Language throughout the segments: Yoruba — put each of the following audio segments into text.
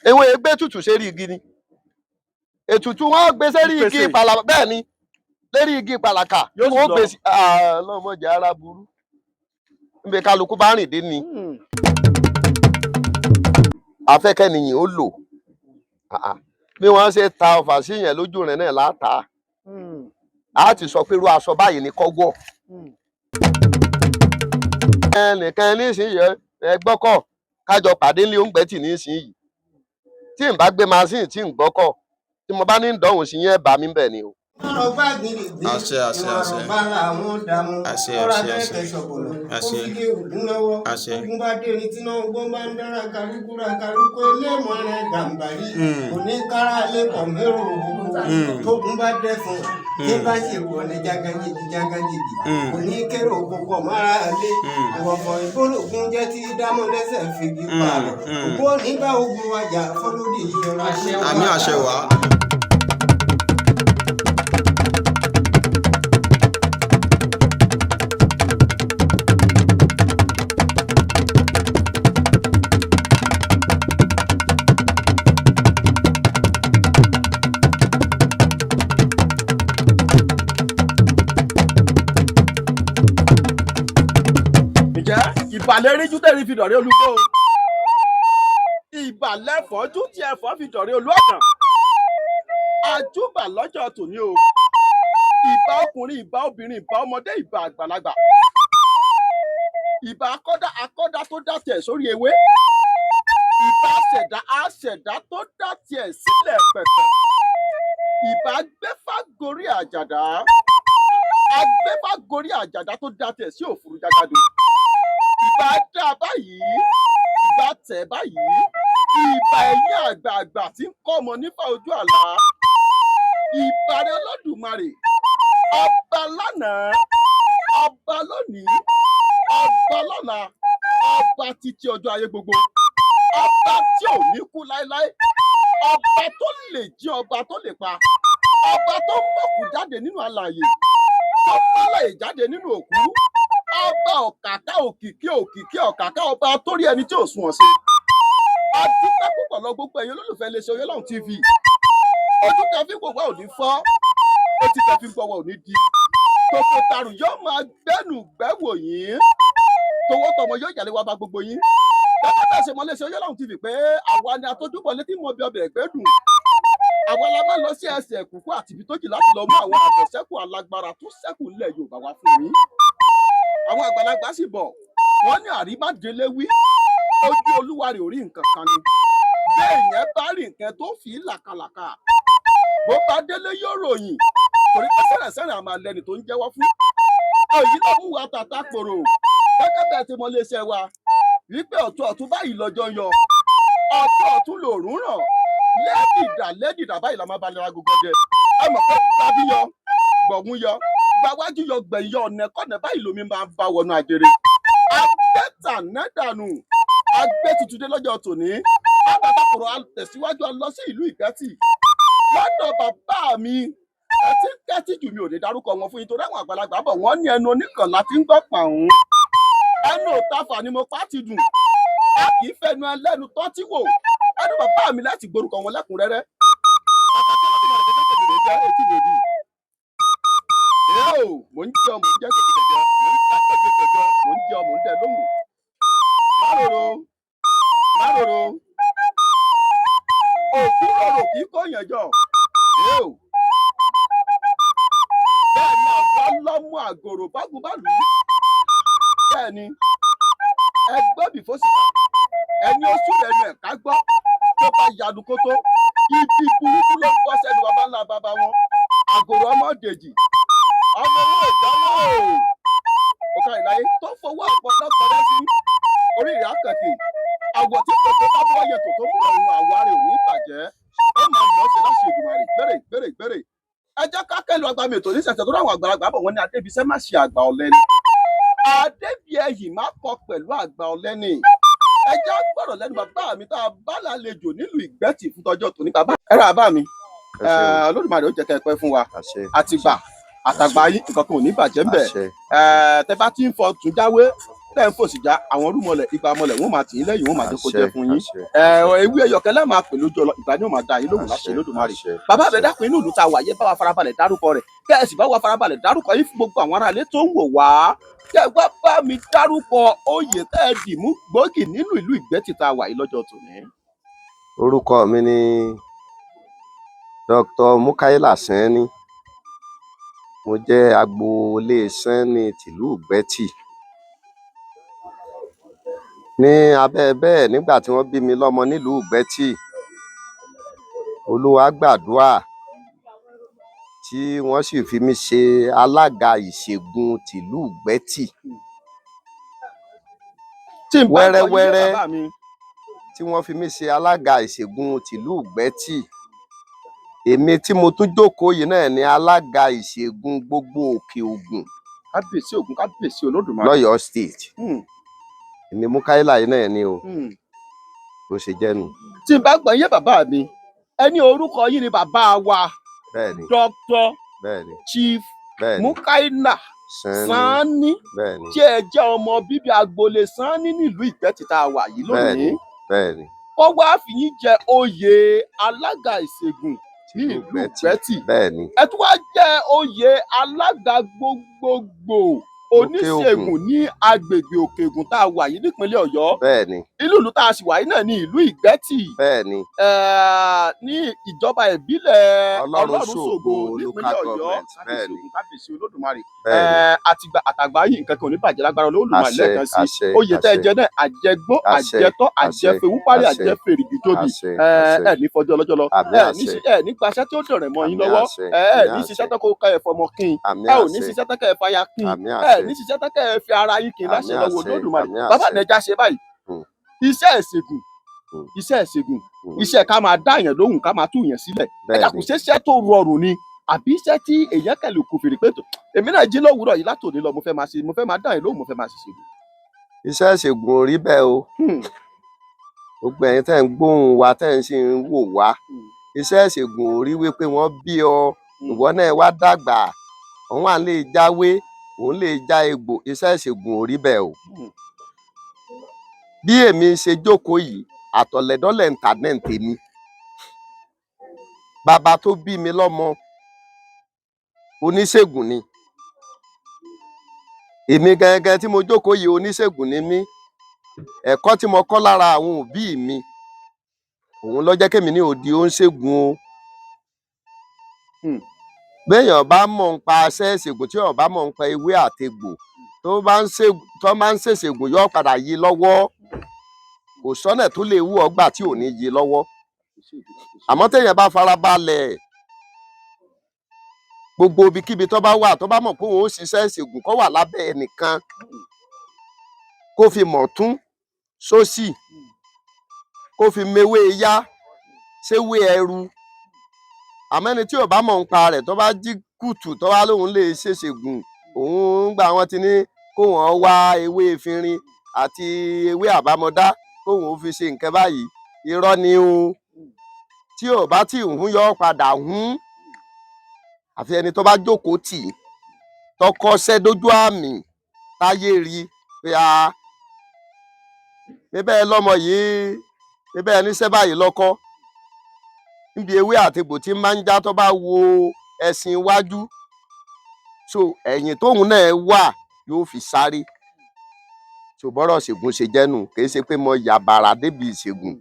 ewé gbé tutù sérí igi ni ètùtù wọn gbé sérí igi pàlàkà bẹ́ẹ̀ ni lérí igi pàlàkà wọn gbé sí ọlọmọdé ara burú níbi kálukú bá rìn dé ni afẹ́kẹ́ nìyí ó lò bí wọ́n ṣe ta ọfà sí yẹn lójú rẹ̀ náà látà á ti sọ pé irú aṣọ báyìí ni kọ́gbọ́ ẹnìkan nísìnyí ẹgbọ́kọ̀ kájọ pàdé ní oúnjẹ tì nísìnyí tí n bá gbé machine tí n gbọ́kọ̀ tí mo bá ní dọ̀hùn sí yẹn bá mi bẹ̀ ni o. àṣẹ àṣẹ àṣẹ àṣẹ àṣẹ àṣẹ àṣẹ tógun bá dẹ fún ní bá ṣe wọlé jágajìgì oníkérò gbogbo mara lé ọ̀pọ̀ ìbólògùn jẹ́ tí dámọ́lẹ́sẹ̀ fìgì pààrọ̀ ògbó nígbà ogun wájà fọlọ́dì ìjọba. àmì àṣẹ wá. ìbàlẹ̀ ríjú tẹ̀rí fi dọ̀rẹ́ olúgbó ìbàlẹ̀ fọ́jú tí ẹ̀fọ́ fi dọ̀rẹ́ olúọ̀kàn àjúbà lọ́jọ́ tòní o ìbà ọkùnrin ìbà obìnrin ìbà ọmọdé ìbà àgbàlagbà ìbà akọ́dá tó dá tiẹ̀ sórí ewé ìbà àṣẹ̀dá tó dá tiẹ̀ sílẹ̀ pẹ̀pẹ̀ ìbà agbẹ́fàgorí àjàdá tó dá tiẹ̀ sí òfurufú jágádò. Ìbà dá báyìí ìbà tẹ̀ báyìí ìbà ẹ̀yìn àgbààgbà tí ń kọ́ ọmọ nífà ojú àlá ìbà rẹ Olódùmarè ọba lánàá ọba lónìí ọba lọ́la ọba títí ọjọ́ ayé gbogbo ọba tí ò ní kú láéláé ọba tó lè jí ọba tó lè pa ọba tó mọ̀kú jáde nínú alààyè tó mọ́lẹ̀ jáde nínú òkú ọba ọ̀kàkà òkìkí ọ̀kàkà ọba torí ẹni tí ò sunwọ̀n sí. adúpẹ́ púpọ̀ lọ gbogbo ẹ̀yin olólùfẹ́ iléeṣẹ́ Oyelọ́run TV ojú tẹ fi gbogbo ò ní fọ́ etí tẹ fi gbọ́wọ́ ò ní di tòkò tarùn yóò máa gbẹ́nu gbẹ́wò yín towó tọmọ yóò jàlé wa bá gbogbo yín gẹ́gẹ́ bẹ́ẹ̀ ṣe mọ iléeṣẹ́ Oyelọ́run TV pé àwa ni atójúbọ̀ létí mọ bí ọbẹ̀ ẹ̀gbẹ́ dùn àwa la máa lọ sí ẹsẹ̀ ẹ̀kúkú àti ibi tó jì láti lọ mú àwọn àbọ̀sẹ́kù alágbára tó ṣẹ́kù ńlẹ̀ Yorùbá wá fún yín. Àwọn àgbàlagbà sì bọ̀ wọ́n ní àríbádélé wí ojú olúwa rẹ̀ ò rí nǹkan kan ni bẹ́ẹ̀ yẹn bá rí nǹkan tó fi làkàlàkà bó bá délé yóò ròyìn torí pé sẹ́rẹ̀sẹ́rẹ̀ àmà lẹ́ni tó ń jẹ́wọ́ fún. èyí ló mú wa tàtà kòrò gẹ́gẹ́ bẹ́ẹ̀ tí mo lè ṣe wa wípé ọ̀tún báyìí lọ́jọ́ yọ ọ̀tún lòórùn ràn lẹ́dìdà báyìí la máa bá lera gbogbo jẹ ẹ mọ̀ pé tàbí yọ gbọ̀gún yọ gbàwájú yọ gbẹ̀yìn yọ ọ̀nẹ́kọ̀nẹ́ báyìí lomi máa bá wọnú àjèrè agbẹ́ta nẹ́dànù agbẹ́ tuntun dé lọ́jọ́ tòní àgbàtàkùrọ̀ àtẹ̀síwájú lọ sí ìlú Ìkẹ́tì lọ́dọ̀ bàbá mi ẹtí kẹ́tì jù mi ò ní dárúkọ wọn fún yín torí àwọn àgbàlagbà bọ̀ wọ́n ní ẹnu oníkan láti ń gbọ́ pàún ẹnu òtafà ni mo pa ti dùn a kì í fẹnu ẹlẹ́nu tọ́tí wò ẹnu bàbá mi láti gborúkọ wọn lẹ́kùnrẹ́rẹ́ àtàkùn láti máa lè tètè lè jẹ́ etí lòdì. Mò ń jẹ́ ọmọ ń jẹ́ kẹ̀kẹ́ mò ń jẹ́ ọmọ ń dẹ lóhùn. Máròrò òkú rorò kì í kó yẹn jọ. Bẹ́ẹ̀ ni àwọn lọ́mú àgòrò bágúbálù. Bẹ́ẹ̀ ni ẹgbẹ́ bìfọ́sìkà ẹni oṣù lẹ́nu ẹ̀ka gbọ́ tó bá yanu kótó ibi burúkú ló ń bọ́ sẹ́nu bàbá ńlá bàbá wọn àgòrò ọmọ dèjì ọmọ owó ìyáwó ọ̀ka ìláyé tó fowó ọ̀pọ̀lọpọ̀ lẹ́sí orí ìyá kẹ̀kẹ́ àwọ̀ tí kòtò bá bọ́ yẹ tòtò mú ọ̀run àwárí òní ìbàjẹ́ ó máa mọ̀ ọ́ ṣe láṣẹ Èdùmàrè gbèrè ẹ jẹ́ ká kẹ́lu agbami ètò ní ṣẹ̀ṣẹ̀ tó ráwọn àgbàlagbà bọ̀ wọ́n ní Adébísẹ́ má ṣe àgbà ọ̀lẹ́ni Adébíyẹyì má kọ pẹ̀lú àgbà ọ̀lẹ́ni ẹ jẹ́ gbọ́dọ̀ lẹ́nu bàbá mi tá a bá lálejò nílùú Ìgbẹ́tì fún tọjọ́ tòní bàbá ẹ̀rọ àbá mi Olódùmarè ó jẹ́ kẹ́ ẹ pẹ́ fún wa àtìgbà àtàgbà yín nǹkan kan ò ní bàjẹ́ ńbẹ̀ tẹ bá ti ń fọ tún jáwé tẹ́ ń fòsì já àwọn rúmọlẹ̀ ìgbà mọlẹ̀ wọ́n máa tì í lẹ́yìn wọ́n máa jẹ́ kó jẹ́ fún yín ewé ẹyọkẹ́ lẹ́ẹ̀ máa pè lójú ọlọ ìgbà ni ó máa da yín lóhùn láṣẹ Olódùmarè bàbá rẹ̀ dákun inú ìlú ta wà yẹ bá wa farabalẹ̀ dárúkọ rẹ̀ kẹ́ ẹ sì bá wa farabalẹ̀ dárúkọ yín fún gbogbo àwọn aráalé tó ń wò wá kẹ́ ẹ wá bá mi dárúkọ oyè tẹ́ ẹ dì mú gbòógì nínú ìlú Ìgbẹ́tì ta wà yìí lọ́jọ́ tòní. Orúkọ mi ni Dr. Mukaila Sanni mo jẹ́ agboolé Sanni tìlú Ìgbẹ́tì ní abẹ́ bẹ́ẹ̀ nígbà tí wọ́n bí mi lọ́mọ nílùú Ìgbẹ́tì Olúwa gbàdúrà tí wọ́n sì fi mí ṣe alága ìṣègùn tìlú Ìgbẹ́tì wẹ́rẹ́wẹ́rẹ́ tí wọ́n fi mí ṣe alága ìṣègùn tìlú Ìgbẹ́tì èmi tí mo tún jókòó yìí náà ni alága ìṣègùn gbogbo Òkè Ògùn kábíyèsí Ògùn kábíyèsí Olódùmarè lọ́yọ̀ọ́ state èmi Mukaila yìí náà ni o bó ṣe jẹ́ nu. tí n bá gbọ́ yé bàbá mi ẹni orúkọ yìí ni bàbá wa bẹ́ẹ̀ni Dr. bẹ́ẹ̀ni Chief bẹ́ẹ̀ni Mukaila Sanni bẹ́ẹ̀ni tí ẹ jẹ́ ọmọ bíbí agboolé Sanni nílùú Ìgbẹ́tì tá a wà yìí lónìí bẹ́ẹ̀ni wọ́n wá fi yín jẹ oyè alága ìṣègùn ní ìlú Ìgbẹ́tì bẹ́ẹ̀ni ẹ tún wá jẹ́ oyè alága gbogbogbò oníṣègùn ní agbègbè Òkè Ògùn tá a wà yìí nípínlẹ̀ Ọ̀yọ́ bẹ́ẹ̀ni ìlú tá a sì wà yìí náà ní ìlú Ìgbẹ́tì bẹ́ẹ̀ni ní ìjọba ìbílẹ̀ Ọlọ́runṣògo nípínlẹ̀ Ọ̀yọ́ bẹ́ẹ̀ni kábíyèsí Olódùmarè bẹ́ẹ̀ni àtàgbà yìí nǹkan kan ò ní bàjẹ́ lágbára Olódùmarè lẹ́ẹ̀kan sí àṣẹ oyè tẹ́ ẹ jẹ náà àjẹgbó àjẹtọ́ àjẹfewúparí àjẹfèrègì tóbi ẹ ní fọjọ́ ọlọ́jọ́ lọ ẹ ní gbaṣẹ́ tí ó dọ̀rẹ̀ mọ́ yín lọ́wọ́ ẹ ní ṣiṣẹ́ tó kó ká ẹ fọmọ kín ẹ ò ní ṣiṣẹ́ tó ká ẹ fàyà kín ẹ ní ṣiṣẹ́ tó ká ẹ fi ara yín kín láṣẹ lọ́wọ́ Olódùmarè bàbá nẹja ṣe báyìí iṣẹ́ ìṣègùn iṣẹ́ ká máa dá yẹn lóhùn ká máa tú yẹn sílẹ̀ ẹ dàkún ṣeṣẹ́ tó rọrùn ni àbí iṣẹ́ tí èèyàn kẹlẹ kò fèrè pé tó èmi náà jí lówùúrọ̀ yìí látòní lọ mo fẹ́ máa dá yẹn lóhùn mo fẹ́ máa ṣiṣẹ́. iṣẹ́ ìṣègùn ò rí bẹ́ẹ̀ o gbogbo ẹ̀yin tẹ́ ń gbóhùn wa tẹ́ ń sì ń wò wá iṣẹ́ ìṣègùn ò rí wípé wọ́n bí ọ ìwọ náà wá dàgbà òun à lè jáwé òun lè já egbò iṣẹ́ ìṣègùn ò rí bẹ́ẹ̀ o. bí èmi ṣe jókòó yìí àtọ̀lẹ̀dọ́lẹ̀ ń tà náà tèmi bàbá tó bí mi lọ́mọ oníṣègùn ni èmi gẹ́gẹ́ tí mo jókòó yìí oníṣègùn ni mí ẹ̀kọ́ tí mo kọ́ lára àwọn òbí mi òun ló jẹ́ kémi ní òdi oníṣègùn o béèyàn bá mọ̀ ń pa iṣẹ́ ìṣègùn tí ó bá mọ̀ ń pa ewé àtegbò tó máa ń ṣèṣègùn yóò padà yí lọ́wọ́ kò sọ́nà tó lè wú ọgbà tí ò ní yí lọ́wọ́ àmọ́ téèyàn bá farabalẹ̀ gbogbo ibikíbi tó bá wà tó bá mọ̀ pé òun ó ṣiṣẹ́ ìṣègùn kó wà lábẹ́ ẹnìkan kó fi mọ̀ tún sósì kó fi mewé yá séwé ẹrù àmẹ́ni tí ò bá mọ̀ ń pa rẹ̀ tó bá jí kùtù tó wá lóun lè ṣèṣègùn òun gbà wọ́n ti ní kó wọ́n wá ewé efinrin àti ewé àbámọ̀dá kó wọ́n fi ṣe nǹkan báyìí irọ́ ni o tí ò bá tí hun yọ padà hun àfi ẹni tó bá jókòó tì í tọkọṣẹ́ dójú àmì táyé rí pé a bíbẹ́ lọ́mọ yìí bíbẹ́ níṣẹ́ báyìí lọ́kọ́ níbi ewé àtegbò tí máa ń já tó bá wo ẹṣin iwájú so ẹ̀yìn tóun náà wà yóò fi sáré so bọ́rọ̀ ṣègùn ṣe jẹ́nu kì í ṣe pé mo yà bàrà débi ìṣègùn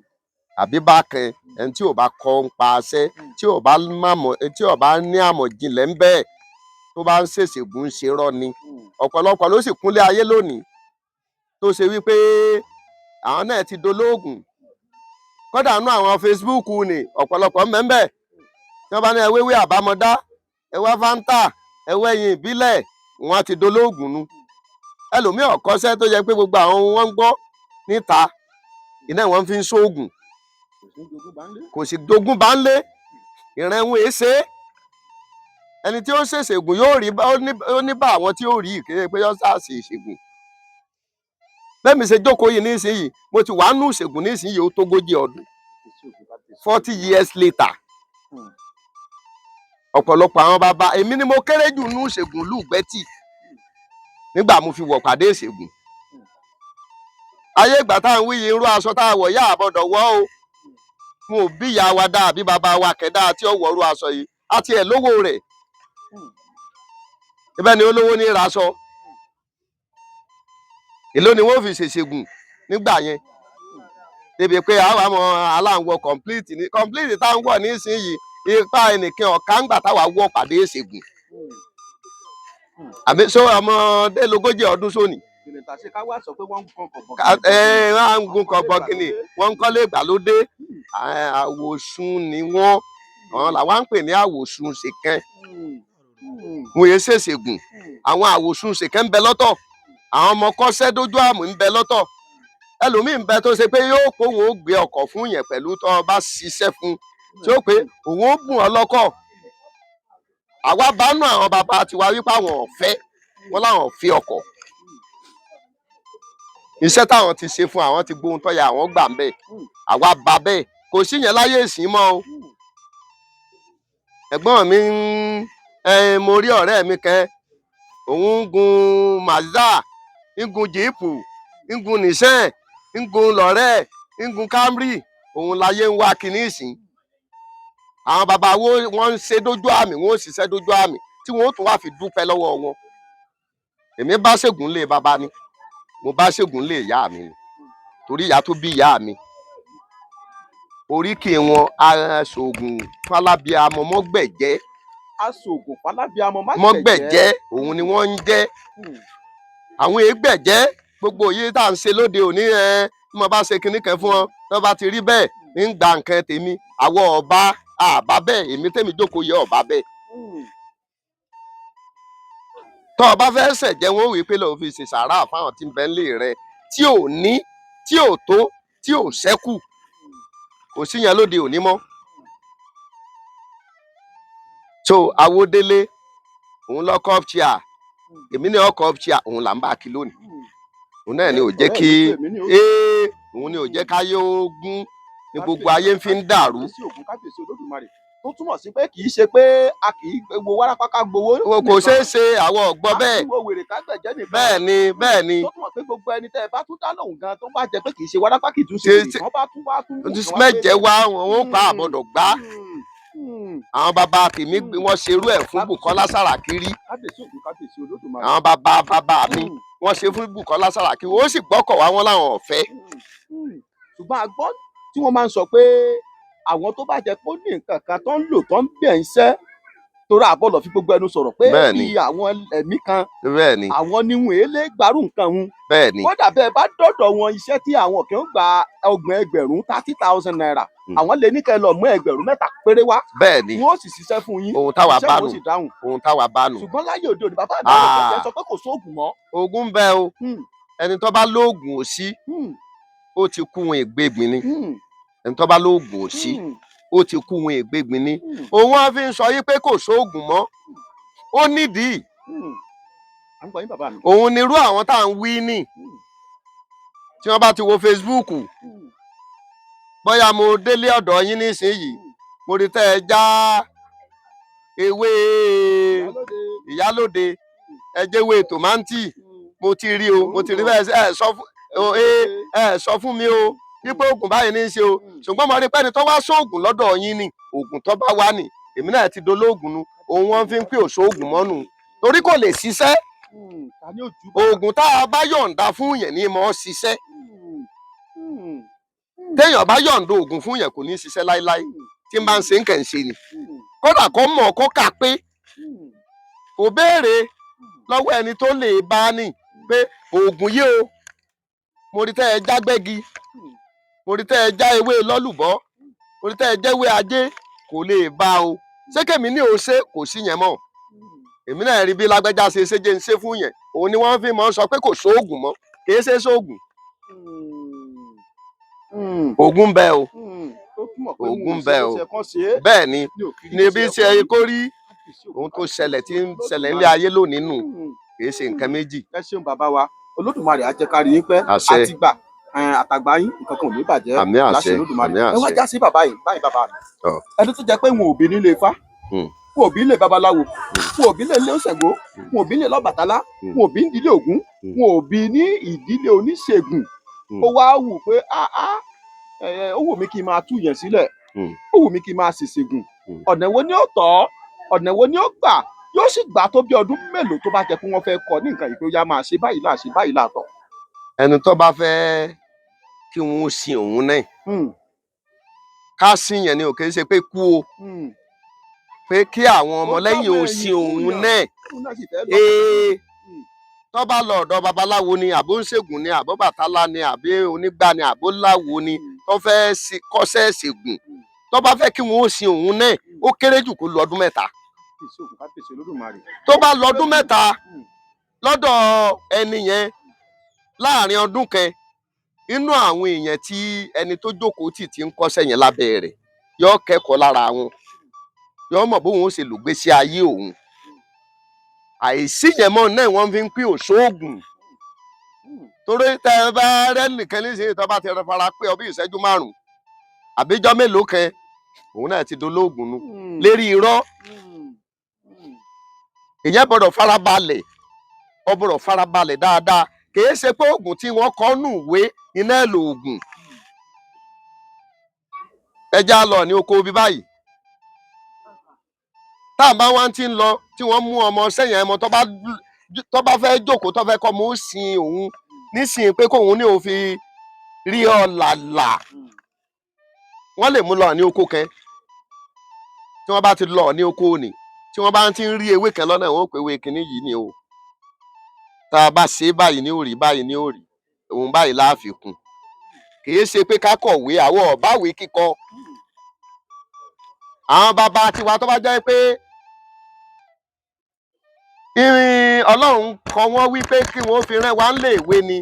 àbí bákan ẹni tí ò bá kọ́ ń pa aṣẹ́ tí ò bá ní àmọ̀jìnlẹ̀ ń bẹ́ẹ̀ tó bá ń ṣèṣègùn ṣe rọ́ ni ọ̀pọ̀lọpọ̀ ló sì kúnlé ayé lónìí tó ṣe wípé àwọn náà ti dolóògùn kódà nú àwọn Facebook ni ọ̀pọ̀lọpọ̀ mẹ́ńbẹ́ tí wọ́n bá ní ewéwé àbámọ̀dá ẹwà fáńtà ẹwẹ́yìn ìbílẹ̀ wọn ti dolóògùn nu ẹlòmíì ọ̀kọ́ṣẹ́ tó yẹ pé gbogbo àwọn wọn ń gbọ́ níta iná wọn fi ń ṣoògùn kò sì jogún bá ń lé ìrẹ̀wọ̀n èsè ẹni tí ó ṣèṣègùn yóò rí ó ní bá àwọn tí ó rí ìkéde pé yọ sáà ṣe ìṣègùn bẹ́ẹ̀mi ṣe jókòó yìí nísìnyìí mo ti wà nù ìṣègùn nísìnyìí ó tógójì ọdún 40 years later ọ̀pọ̀lọpọ̀ àwọn bàbá èmi ni mo kéré jù nù ìṣègùn lùgbẹ́tì nígbà mo fi wọ̀ pàdé ìṣègùn ayé ìgbà tá à ń wí yìí irú aṣọ tá a wọ̀ yá àbọ̀dọ̀ wọ̀ o wọn ò bí ìyá wa dáa àbí bàbá wa kẹ̀dá tí ó wọ̀rú aṣọ yìí àti ẹ̀ lówó rẹ̀ ibẹ̀ ni olówó ní raṣọ èló ni wọ́n fi ṣèṣègùn nígbà yẹn débi pé àwọn àmọ́ aláǹwọ̀ complete ní complete tá à ń wọ̀ nísìnyìí ipa ẹnìkan ọ̀ká ń gbà táwa wọ̀ pàdé ìṣègùn àbí sọ ọmọdé lógójì ọdún sóní. wọ́n á ń gun kọ̀bọ̀ kìnnì wọ́n ń kọ́lé ìgbàlódé àwòsùn ni wọ́n làwọn ń pè ní àwòsùn ṣèkẹ́ wọ́n yé ṣèṣègùn àwọn àwòsùn ṣèkẹ́ ń bẹ lọ́tọ̀ àwọn ọmọ kọ́ṣẹ́ dójú àmì ń bẹ lọ́tọ̀ ẹlòmíì ń bẹ tó ṣe pé yóò kó òun ó gbé ọkọ̀ fún yẹn pẹ̀lú tó bá ṣiṣẹ́ fún tí ó pé òun ó bùn ọ lọ́kọ̀ àwa bá nù àwọn bàbá tiwa wípé àwọn ọ̀fẹ́ wọn láwọn ò fi ọkọ̀ iṣẹ́ táwọn ti ṣe fún àwọn ti gbóhun tọ́ya àwọn gbà ń bẹ̀ àwa bá bẹ́ẹ̀ kò sí yẹn láyé ìsìn mọ́ o ẹ̀gbọ́n mi mo rí ọ̀rẹ́ mi kẹ́ òun ń gun Mazda ń gun jíìpù ń gun Nissan ń gun lọ́rẹ́ ń gun Camry òun láyé ń wá kíní ìsìn àwọn bàbá wo wọ́n ń ṣe dójú àmì wọ́n ń ṣiṣẹ́ dójú àmì tí wọ́n ó tún wá fi dúpẹ́ lọ́wọ́ wọn èmi bá ṣègùn lé bàbá ni mo bá ṣègùn lé ìyá mi ni torí ìyá tó bí ìyá mi oríkì wọn aṣògùn fálábíàmọ mọgbẹjẹ aṣògùn fálábíàmọ mọgbẹjẹ òun ni wọ́n ń jẹ́ àwọn ègbẹjẹ gbogbo yìí tá à ń ṣe lóde òní bí mo bá ṣe kinní kan fún ọ tó bá ti rí bẹ́ẹ̀ ń gba nǹkan tèmi àwọ ọba àbá bẹ́ẹ̀ èmi tèmi jókòó yẹ ọba bẹ́ẹ̀ tó o bá fẹ́ ṣẹ̀jẹ̀ wọn ò wí pé lọ́ọ́ fi ṣe sàárà fáwọn tí ń bẹ nílé rẹ tí ò ní tí ò tó tí ò ṣẹ́kù kò sí yẹn lóde òní mọ́ so Awódélé òun lọ́kọ́ chair èmi ní ọkọ̀ chair òun là ń bá kí lónìí òun náà ni ò jẹ́ kí òun ni ò jẹ́ káyé ogún ni gbogbo ayé fi ń dàrú. tó túmọ̀ sí pé kì í ṣe pé a kì í wo wárápá ká gbowó. kò ṣeé ṣe àwọn ọ̀gbọ́n bẹ́ẹ̀ bẹ́ẹ̀ ni bẹ́ẹ̀ ni. tó túmọ̀ pé gbogbo ẹni tẹ́ ẹ bá tún dá lóhùn gan tó bá jẹ pé kì í ṣe wárápá kì í tún ṣe ìwọ́n bá tún wá tún. mẹ́jẹ wá wọn ó pa àbọ̀dọ̀ gbá àwọn bàbá tèmi wọ́n ṣerú ẹ̀ fún Bùkọ́lá Sàràkí rí àwọn bàbá mi wọ́n ṣe fún Bùkọ́lá Sàràkí ó sì gbọ́kọ̀ wá wọn láwọn ọ̀fẹ́. ṣùgbọ́n a gbọ́ tí wọ́n máa ń sọ pé àwọn tó bá jẹ pé ó ní nǹkan kan tó ń lò tó ń bẹ̀ ń ṣẹ́ torí àbọ̀lọ̀ fi gbogbo ẹnu sọ̀rọ̀ pé bí àwọn ẹ̀mí kan àwọn ni wọn èlé gbárù nǹkan wọn kódà bẹ́ẹ̀ bá dọ̀dọ̀ wọn iṣẹ́ tí àwọn kì í gba 30,000 naira àwọn lè ní kẹ́ lọ mú 3 péré wá wọn ó sì ṣiṣẹ́ fún yín ohun táwa bá nù ṣùgbọ́n láyé òde òní bàbá àgbà sọ pé kò sóògùn mọ́. oògùn ń bẹ o ẹni tó bá lóògùn ò sí ó ti kú wọn ìgbégbin ni ẹni tó bá lóògùn ò sí ó ti kú wọn ìgbégbin ni òun á fi ń sọ yí pé kò sóògùn mọ́ ó nídìí òun nírú àwọn tá à ń wí ní tí wọ́n bá ti wo Facebook bóyá mo délé ọ̀dọ̀ yín nísìnyìí mo rí tẹ́ ẹ já ewé ìyálóde ẹ jẹ́wé tòmátì mo ti rí o mo ti rí bẹ́ẹ̀ ẹ sọ fún mi o wípé oògùn báyìí ní í ṣe o ṣùgbọ́n mo rí pẹ́ni tó wá sóògùn lọ́dọ̀ yín ni oògùn tó bá wá ní èmi náà ti dolóògùn nu òun wọ́n fi ń pè òṣòògùn mọ́nù torí kò lè ṣiṣẹ́ oògùn tá a bá yọ̀ǹda fún yẹn ní mọ́ ṣiṣẹ́ téèyàn bá yọ̀ǹda oògùn fún yẹn kò ní ṣiṣẹ́ láéláé tí n bá ń ṣe ń kẹ̀ ń ṣe ni kódà kó mọ̀ kó kà pé kò béèrè lọ́wọ́ ẹni tó lè bá ní pé oògùn yìí o mo rí tẹ́ ẹ jágbẹ́gi mo rí tẹ́ ẹ já ewé lọ́lùbọ́ mo rí tẹ́ ẹ jẹ́wé ajé kò lè bá o ṣé kèmí ní o ṣe kò sí yẹn mọ́ èmi náà rí bí lágbájá ṣe jẹ́ ń ṣe fún yẹn òun ni wọ́n fi mọ́ sọ pé kò sóògùn mọ́ kì í ṣe sóògùn oògùn bẹ o oògùn bẹ o bẹ́ẹ̀ ni níbi tí ẹ kó rí ohun tó ṣẹlẹ̀ tí ń ṣẹlẹ̀ nílé ayé lónìí nù kì í ṣe nǹkan méjì. ẹ ṣeun bàbá wa Olódùmarè á jẹ́ ká rí yín pẹ́ àti gbà àtàgbà yín nǹkan kan ò ní bàjẹ́ láṣẹ Olódùmarè ẹ wá já sí bàbá yìí bàbá mi ẹni tó jẹ́ pé wọn ò bí nílé Ifá wọn ò bí nílé babaláwo wọn ò bí nílé Ṣàngó wọn ò bí nílé Ọbàtálá wọn ò bí nílé Ògún wọn ò bí ní ìdílé oníṣègùn ó wá wù pé ó wù mí kí n máa tú yẹn sílẹ̀, ó wù mí kí n máa ṣèṣègùn, ọ̀nà wo ni ó tọ́, ọ̀nà wo ni ó gbà, yóò sì gbà tó bí ọdún mélòó tó bá jẹ́ pé wọ́n fẹ́ kọ́ ní nǹkan yìí pé ó yá máa ṣe báyìí là ṣe báyìí là tọ̀. ẹni tó bá fẹ́ kí wọ́n sin òun náà ká sin yẹn ni ò kì í ṣe pé kú o pé kí àwọn ọmọlẹ́yìn ò sin òun náà tó bá lọ ọ̀dọ̀ babaláwo ni àbó ń ṣègùn ni àbó bàtálá ni àbí onígbà ni àbó láwo ni tó fẹ́ kọ́ṣẹ́ ṣègùn tó bá fẹ́ kí wọ́n ó sin òun náà ó kéré jù kó lọ ọdún mẹ́ta. tó bá lọ ọdún mẹ́ta lọ́dọ̀ ẹni yẹn láàrin ọdún kan inú àwọn èèyàn tí ẹni tó jókòó tì tí ń kọ́ṣẹ́ yẹn lábẹ́ rẹ̀ yóò kẹ́kọ̀ọ́ lára wọn yóò mọ̀ bóun ó ṣe lògbésí ayé òun. àìsí yẹn mọ́ náà wọ́n fi ń pín òṣoògùn torí tẹ ẹ bá rẹ nìkan nísìnyí tó bá ti fara pé ọ bí ìṣẹ́jú márùn-ún àbíjọ́ mélòó kan òun náà ti dolóògùn nu lérí irọ́. ìyẹn gbọ́dọ̀ farabalẹ̀ ọ gbọ́dọ̀ farabalẹ̀ dáadáa kìí ṣe pé oògùn tí wọ́n kọ nù ìwé iná ẹ̀ lò oògùn. ẹja lọ ní oko bí báyìí tá à bá wá ti ń lọ tí wọ́n mú ọmọ sẹ́yìn ẹmọ tó bá fẹ́ jókòó tó fẹ́ kọ́ mọ́ ó sin òun nísìnyí pé kóun ní òfin rí ọ làlà wọ́n lè mú lọ ní oko kẹ tí wọ́n bá ti lọ ní oko òní tí wọ́n bá ti ń rí ewé kan lọ́nà wọn ò pé ewé kìíní yìí ni o tá a bá ṣe báyìí ní òrì báyìí ní òrì òun báyìí láàfikún kìí ṣe pé ká kọ̀wé àwọ̀ ọ̀báwé kíkọ. àwọn bàbá tiwa tó bá jẹ́ pé irin ọlọ́run kọ wọ́n wí pé kí wọ́n fi rán wa ń lè wé ni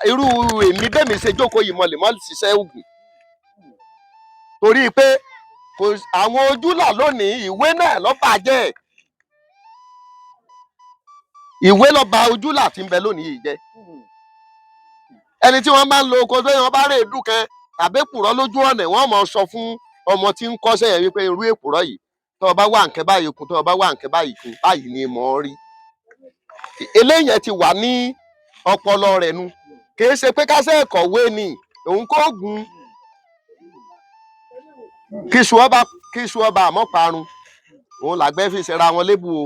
irú èmi bẹ́mi ṣe jókòó yìí mo lè mọ́ ṣiṣẹ́ ògùn torí pé àwọn ojúlà lónìí ìwé náà ló bàjẹ́ ìwé ló ba ojúlà tí ń bẹ lónìí yìí jẹ́. ẹni tí wọ́n bá ń lo oko tó yẹ wọ́n bá rè dúkẹ́ àbẹ́kùrọ́ lójú ọ̀nà wọ́n mọ̀ sọ fún ọmọ tí ń kọ́ṣẹ́ yẹn wípé irú èkùrọ́ yìí tó o bá wà nkẹ́ báyìí kún tó o bá wà nkẹ́ báyìí kún báyìí ni mò ń rí. eléyẹn ti wà ní ọpọlọ rẹ̀ nu kì í ṣe pé kásẹ̀ kọ̀wé ni òun kò gun kíṣu ọba àmọ́ parun òun làgbẹ́ fi ṣera wọn lébù o.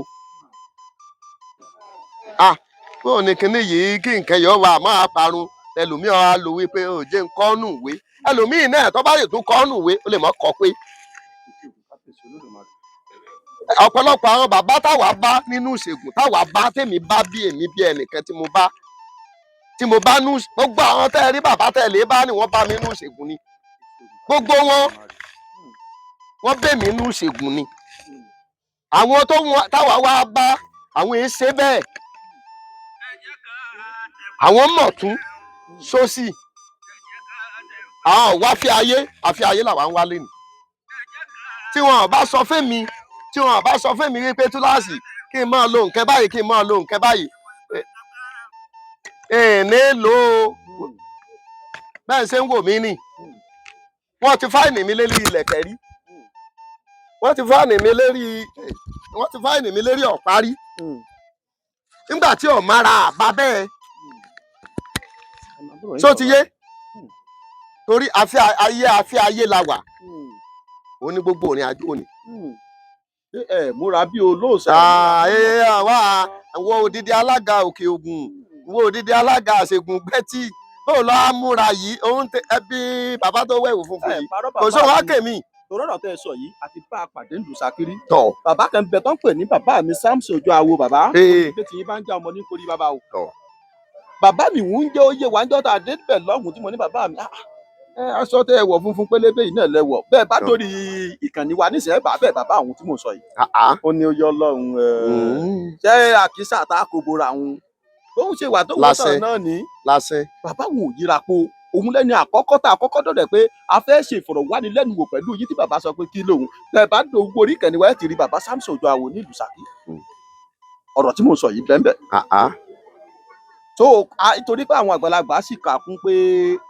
bóun ni kinní yìí kí nǹkan yọ̀ wá àmọ́ àparun ẹlòmíì á lo wípé ó jẹ́ nǹkan nù wé ẹlòmíì náà tó bá lè tún kọ́ nù wé ó lè mọ́ kọ́ pé. ọ̀pọ̀lọpọ̀ àwọn bàbá táwa bá nínú ìṣègùn táwa bá tèmi bá bí èmi bí ẹnìkan tí mo bá nú gbogbo àwọn tẹ́ ẹ rí bàbá tẹ́ lè bá ní wọ́n bá mi nú ìṣègùn ni gbogbo wọ́n bẹ̀ mí nú ìṣègùn ni. àwọn táwa wá bá àwọn èé ṣe bẹ́ẹ̀ àwọn mọ̀ tún sósì àwọn wá fi ayé làwa ń wálé ni tí wọn bá sọ fún mi wípé túláàsì kí n máa lo nǹkan báyìí kí n máa lo nǹkan báyìí ní lò ó bẹ́ẹ̀ ṣe ń wò mí nì wọ́n ti fáìnì mi lérí ilẹ̀kẹ̀ rí wọ́n ti fáìnì mi lérí ọ̀pá rí nígbà tí ọ̀ mara àbá bẹ́ẹ̀ tó ti yé torí àfi ayé la wà ó ní gbogbo òrìn àjò òní. múra bí olóòṣà. àwọn odidi alága òkè ògùn wo odidi alága àṣègùn gbẹ́tì bóun lọ́ọ́ múra yìí òun ẹbí bàbá tó wẹ̀wò funfun yìí kò sóhun ákèmí. torí ọ̀rọ̀ tẹ́ ẹ sọ yìí àti bá a pàdé ń lù Ṣakiri. bàbá kan bẹ tó ń pè ní bàbá mi Samson Ojú Awo bàbá. pé tí yín bá ń já ọmọ ní kórí bàbá o. bàbá mi ń jẹ́ oyè wá ń jọ́ta àdébẹ̀ lọ́hùn tí mo ní bàbá mi. aṣọ tẹ ẹ wọ̀ funfun pélébé yìí náà lẹ́wọ̀ bẹ́ẹ̀ bá dórí ìkànnì wa nísìnyẹn bẹ́ẹ̀ bàbá àwọn tí mò ń sọ yìí. ó ní oyè Ọlọ́run ṣé àkísà tá a kò bora àwọn bóun ṣe wà tó wọ́n sọ̀rọ̀ náà ní. bàbá wọn ò yíra po òun lẹ́ni àkọ́kọ́ dọ̀dẹ̀ pé a fẹ́ ṣe ìfọ̀rọ̀wánilẹ́nuwò pẹ̀lú yìí tí bàbá sọ pé kí lòun bẹ́ẹ̀ bá dòwó orí ìkànnì wa ẹ̀ ti rí bàbá Samson Ojú Awo nílùú Ṣakí ọ̀rọ̀ tí mò ń sọ yìí bẹ́ẹ̀ tó nítorí pé àwọn àgbàlagbà sì kà kún pé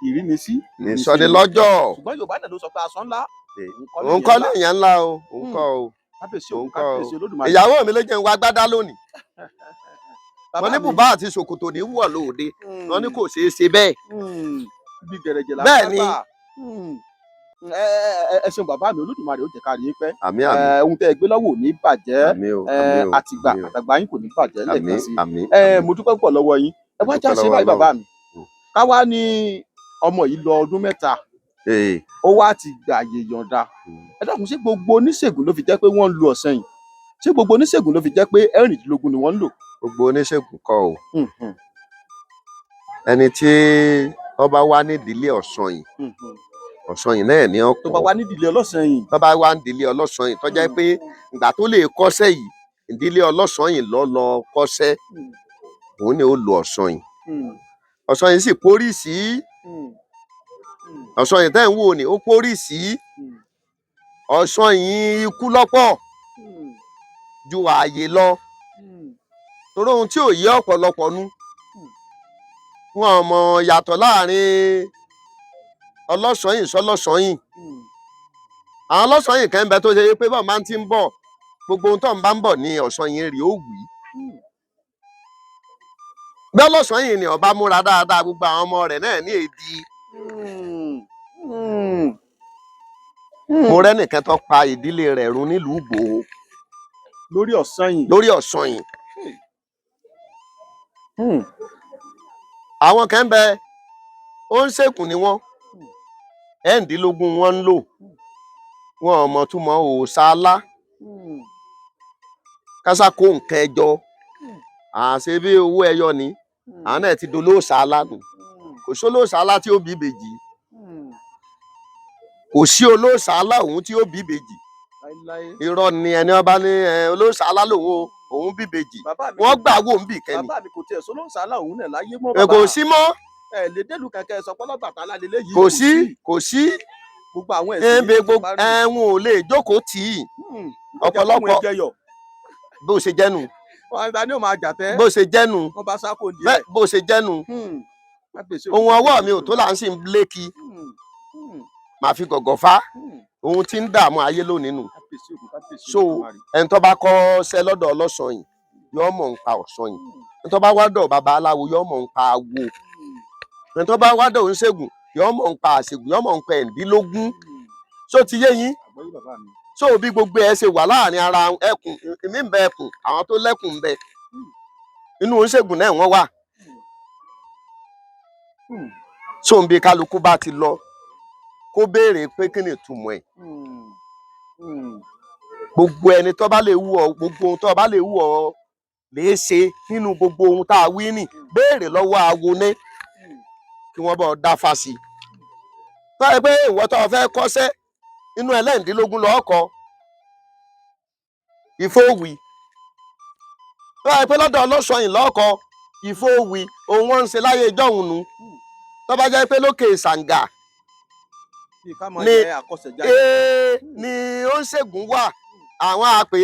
ìrínisí ìsọdẹ lọ́jọ́ ṣùgbọ́n Yorùbá náà ló sọ pé aṣọ ńlá òun kọ́ lèèyàn ńlá o òun kọ́ o ìyàwó mi ló jẹun wá gbádá lónìí wọ́n ní bùbá àti ṣòkòtò ní wọ̀ lóde wọ́n ní kò ṣeé ṣe bẹ́ẹ̀. bí gẹ̀rẹ́gẹ̀ là bẹ́ẹ̀ ni ẹ ṣeun bàbá mi Olódùmarè ó jẹ́ ká rí yín pẹ́. àmín àmín. ohun tẹ́ ẹ gbé lọ́wọ́ ò ní bàjẹ́. àmín o àmín o àtìgbà àtàgbà yín kò ní bàjẹ́ lẹ́ẹ̀kan sí àmín i. mo dúpẹ́ pọ̀ lọ́wọ́ yín. ẹ wá já ṣe báyìí bàbá mi. ká wá ní ọmọ yìí lọ ọdún mẹ́ta ó wá ti gbààyè yọ̀ǹda. ẹ dákun ṣé gbogbo oníṣègùn ló fi jẹ́ pé wọ́n ń lo ọ̀sẹ̀ yìí? ṣé gbogbo oníṣègùn ló fi jẹ́ pé ẹ̀rìndínlógún ni wọ́n ń lò? gbogbo oníṣègùn kọ́ o. ẹni tí wọ́n bá wá nídìílé ọ̀sán yìí ọ̀sán yìí náà ní ọkọ̀. tó bá wá nídìílé ọlọ́sàn yìí. tó bá wá nídìílé ọlọ́sàn yìí tó jẹ́ pé ìgbà tó lè kọ́ṣẹ́ yìí ìdílé ọlọ́sàn yìí lọ kọ́ṣẹ́ òun ni ó lo ọ̀sán yìí. ọ̀sán yìí sì póríṣì ọ̀sán yìí tẹ́ ń wò ní ó póríṣì ọ̀sán yìí ikú lọ́pọ̀ ju ààyè lọ torí ohun tí ò yé ọ̀pọ̀lọpọ̀ nu wọn mọ̀ yàtọ̀ láàrin ọlọ́sàn yìí sọlọ́sàn yìí. àwọn ọlọ́sàn yìí kan ń bẹ tó ṣe pé bọ́ọ̀ máa ń ti ń bọ̀ gbogbo ohun tó ń bá ń bọ̀ ní ọ̀sán yìí rí ó wí. bí ọlọ́sàn yìí ni ọba múra dáadáa gbogbo àwọn ọmọ rẹ̀ náà ní èdè. mo rẹ́nìkan tó pa ìdílé rẹ̀ run nílùú Ìgbòho. lórí ọ̀sán yìí. lórí ọ̀sán yìí. àwọn kan ń bẹ ó ń ṣèkùn ni wọ́n ẹ̀ǹdínlógún wọn ń lò wọn ò mọ̀ túmọ̀ òòṣà alá kásá kó nǹkan ẹjọ àṣẹ bí owó ẹyọ ni àwọn náà ti dolóòṣà alá nù kò sí olóòṣà alá tí ó bí ìbejì kò sí olóòṣà alá òun tí ó bí ìbejì irọ́ ni ẹni ọba ní olóòṣà alá lòun òun bí ìbejì wọ́n gbà wò ń bì kẹ́ni. bàbá mi kò tiẹ̀ sọ olóòṣà alá òun náà láyé mọ́ bàbá. kò sí mọ́. ẹ lè délù kẹkẹ sọpọlọ Ọbàtálá lélẹyìí. kò sí gbogbo àwọn ẹ̀sìn ẹ̀wọ̀n ò lè jókòó tì í ọ̀pọ̀lọpọ̀ bó ṣe jẹ́nu bó ṣe jẹ́nu bó ṣe jẹ́nu ohun ọwọ́ mi ò tó là ń sì ń lékì màá fi gọ̀gọ̀ fá ohun tí ń dààmú ayé lónìí nù so ẹni tó bá kọ́ṣẹ́ lọ́dọ̀ ọlọ́sàn yìí yóò mọ̀ nípa ọ̀sán yìí ẹni tó bá wádọ̀ babaláwo yóò mọ̀ nípa awo ẹni tó bá wádọ̀ oníṣègùn yóò mọ̀ nípa àṣègùn yóò mọ̀ nípa ẹ̀ǹdínlógún so ti yé yín so bí gbogbo ẹ ṣe wà láàrin ara ẹkùn èmi ń bẹ ẹkùn àwọn tó lẹ́kùn ń bẹ inú oníṣègùn náà wọ́n wà so ń bí kálukú bá ti lọ kó béèrè pé kí ni ìtumọ̀ ẹ̀ gbogbo ẹni tó bá lè wù ọ́ gbogbo ohun tó bá lè wù ọ́ lè ṣe nínú gbogbo ohun tá a wí nì béèrè lọ́wọ́ awo ní kí wọ́n bọ̀ dá fásì tó yẹ pé ìwọ tó fẹ́ kọ́ṣẹ́ inú ẹlẹ́ǹdínlógún lọ́ọ́ kọ́ ìfowówì tó yẹ pé lọ́dọ̀ ọlọ́sàn yìí lọ́ọ́ kọ́ ìfowówì òun wọ́n ń ṣe láyé ìjọ́hun nu tó bá jẹ́ pé lókè ṣàǹgà ni ó ń ṣègùn wà àwọn àpè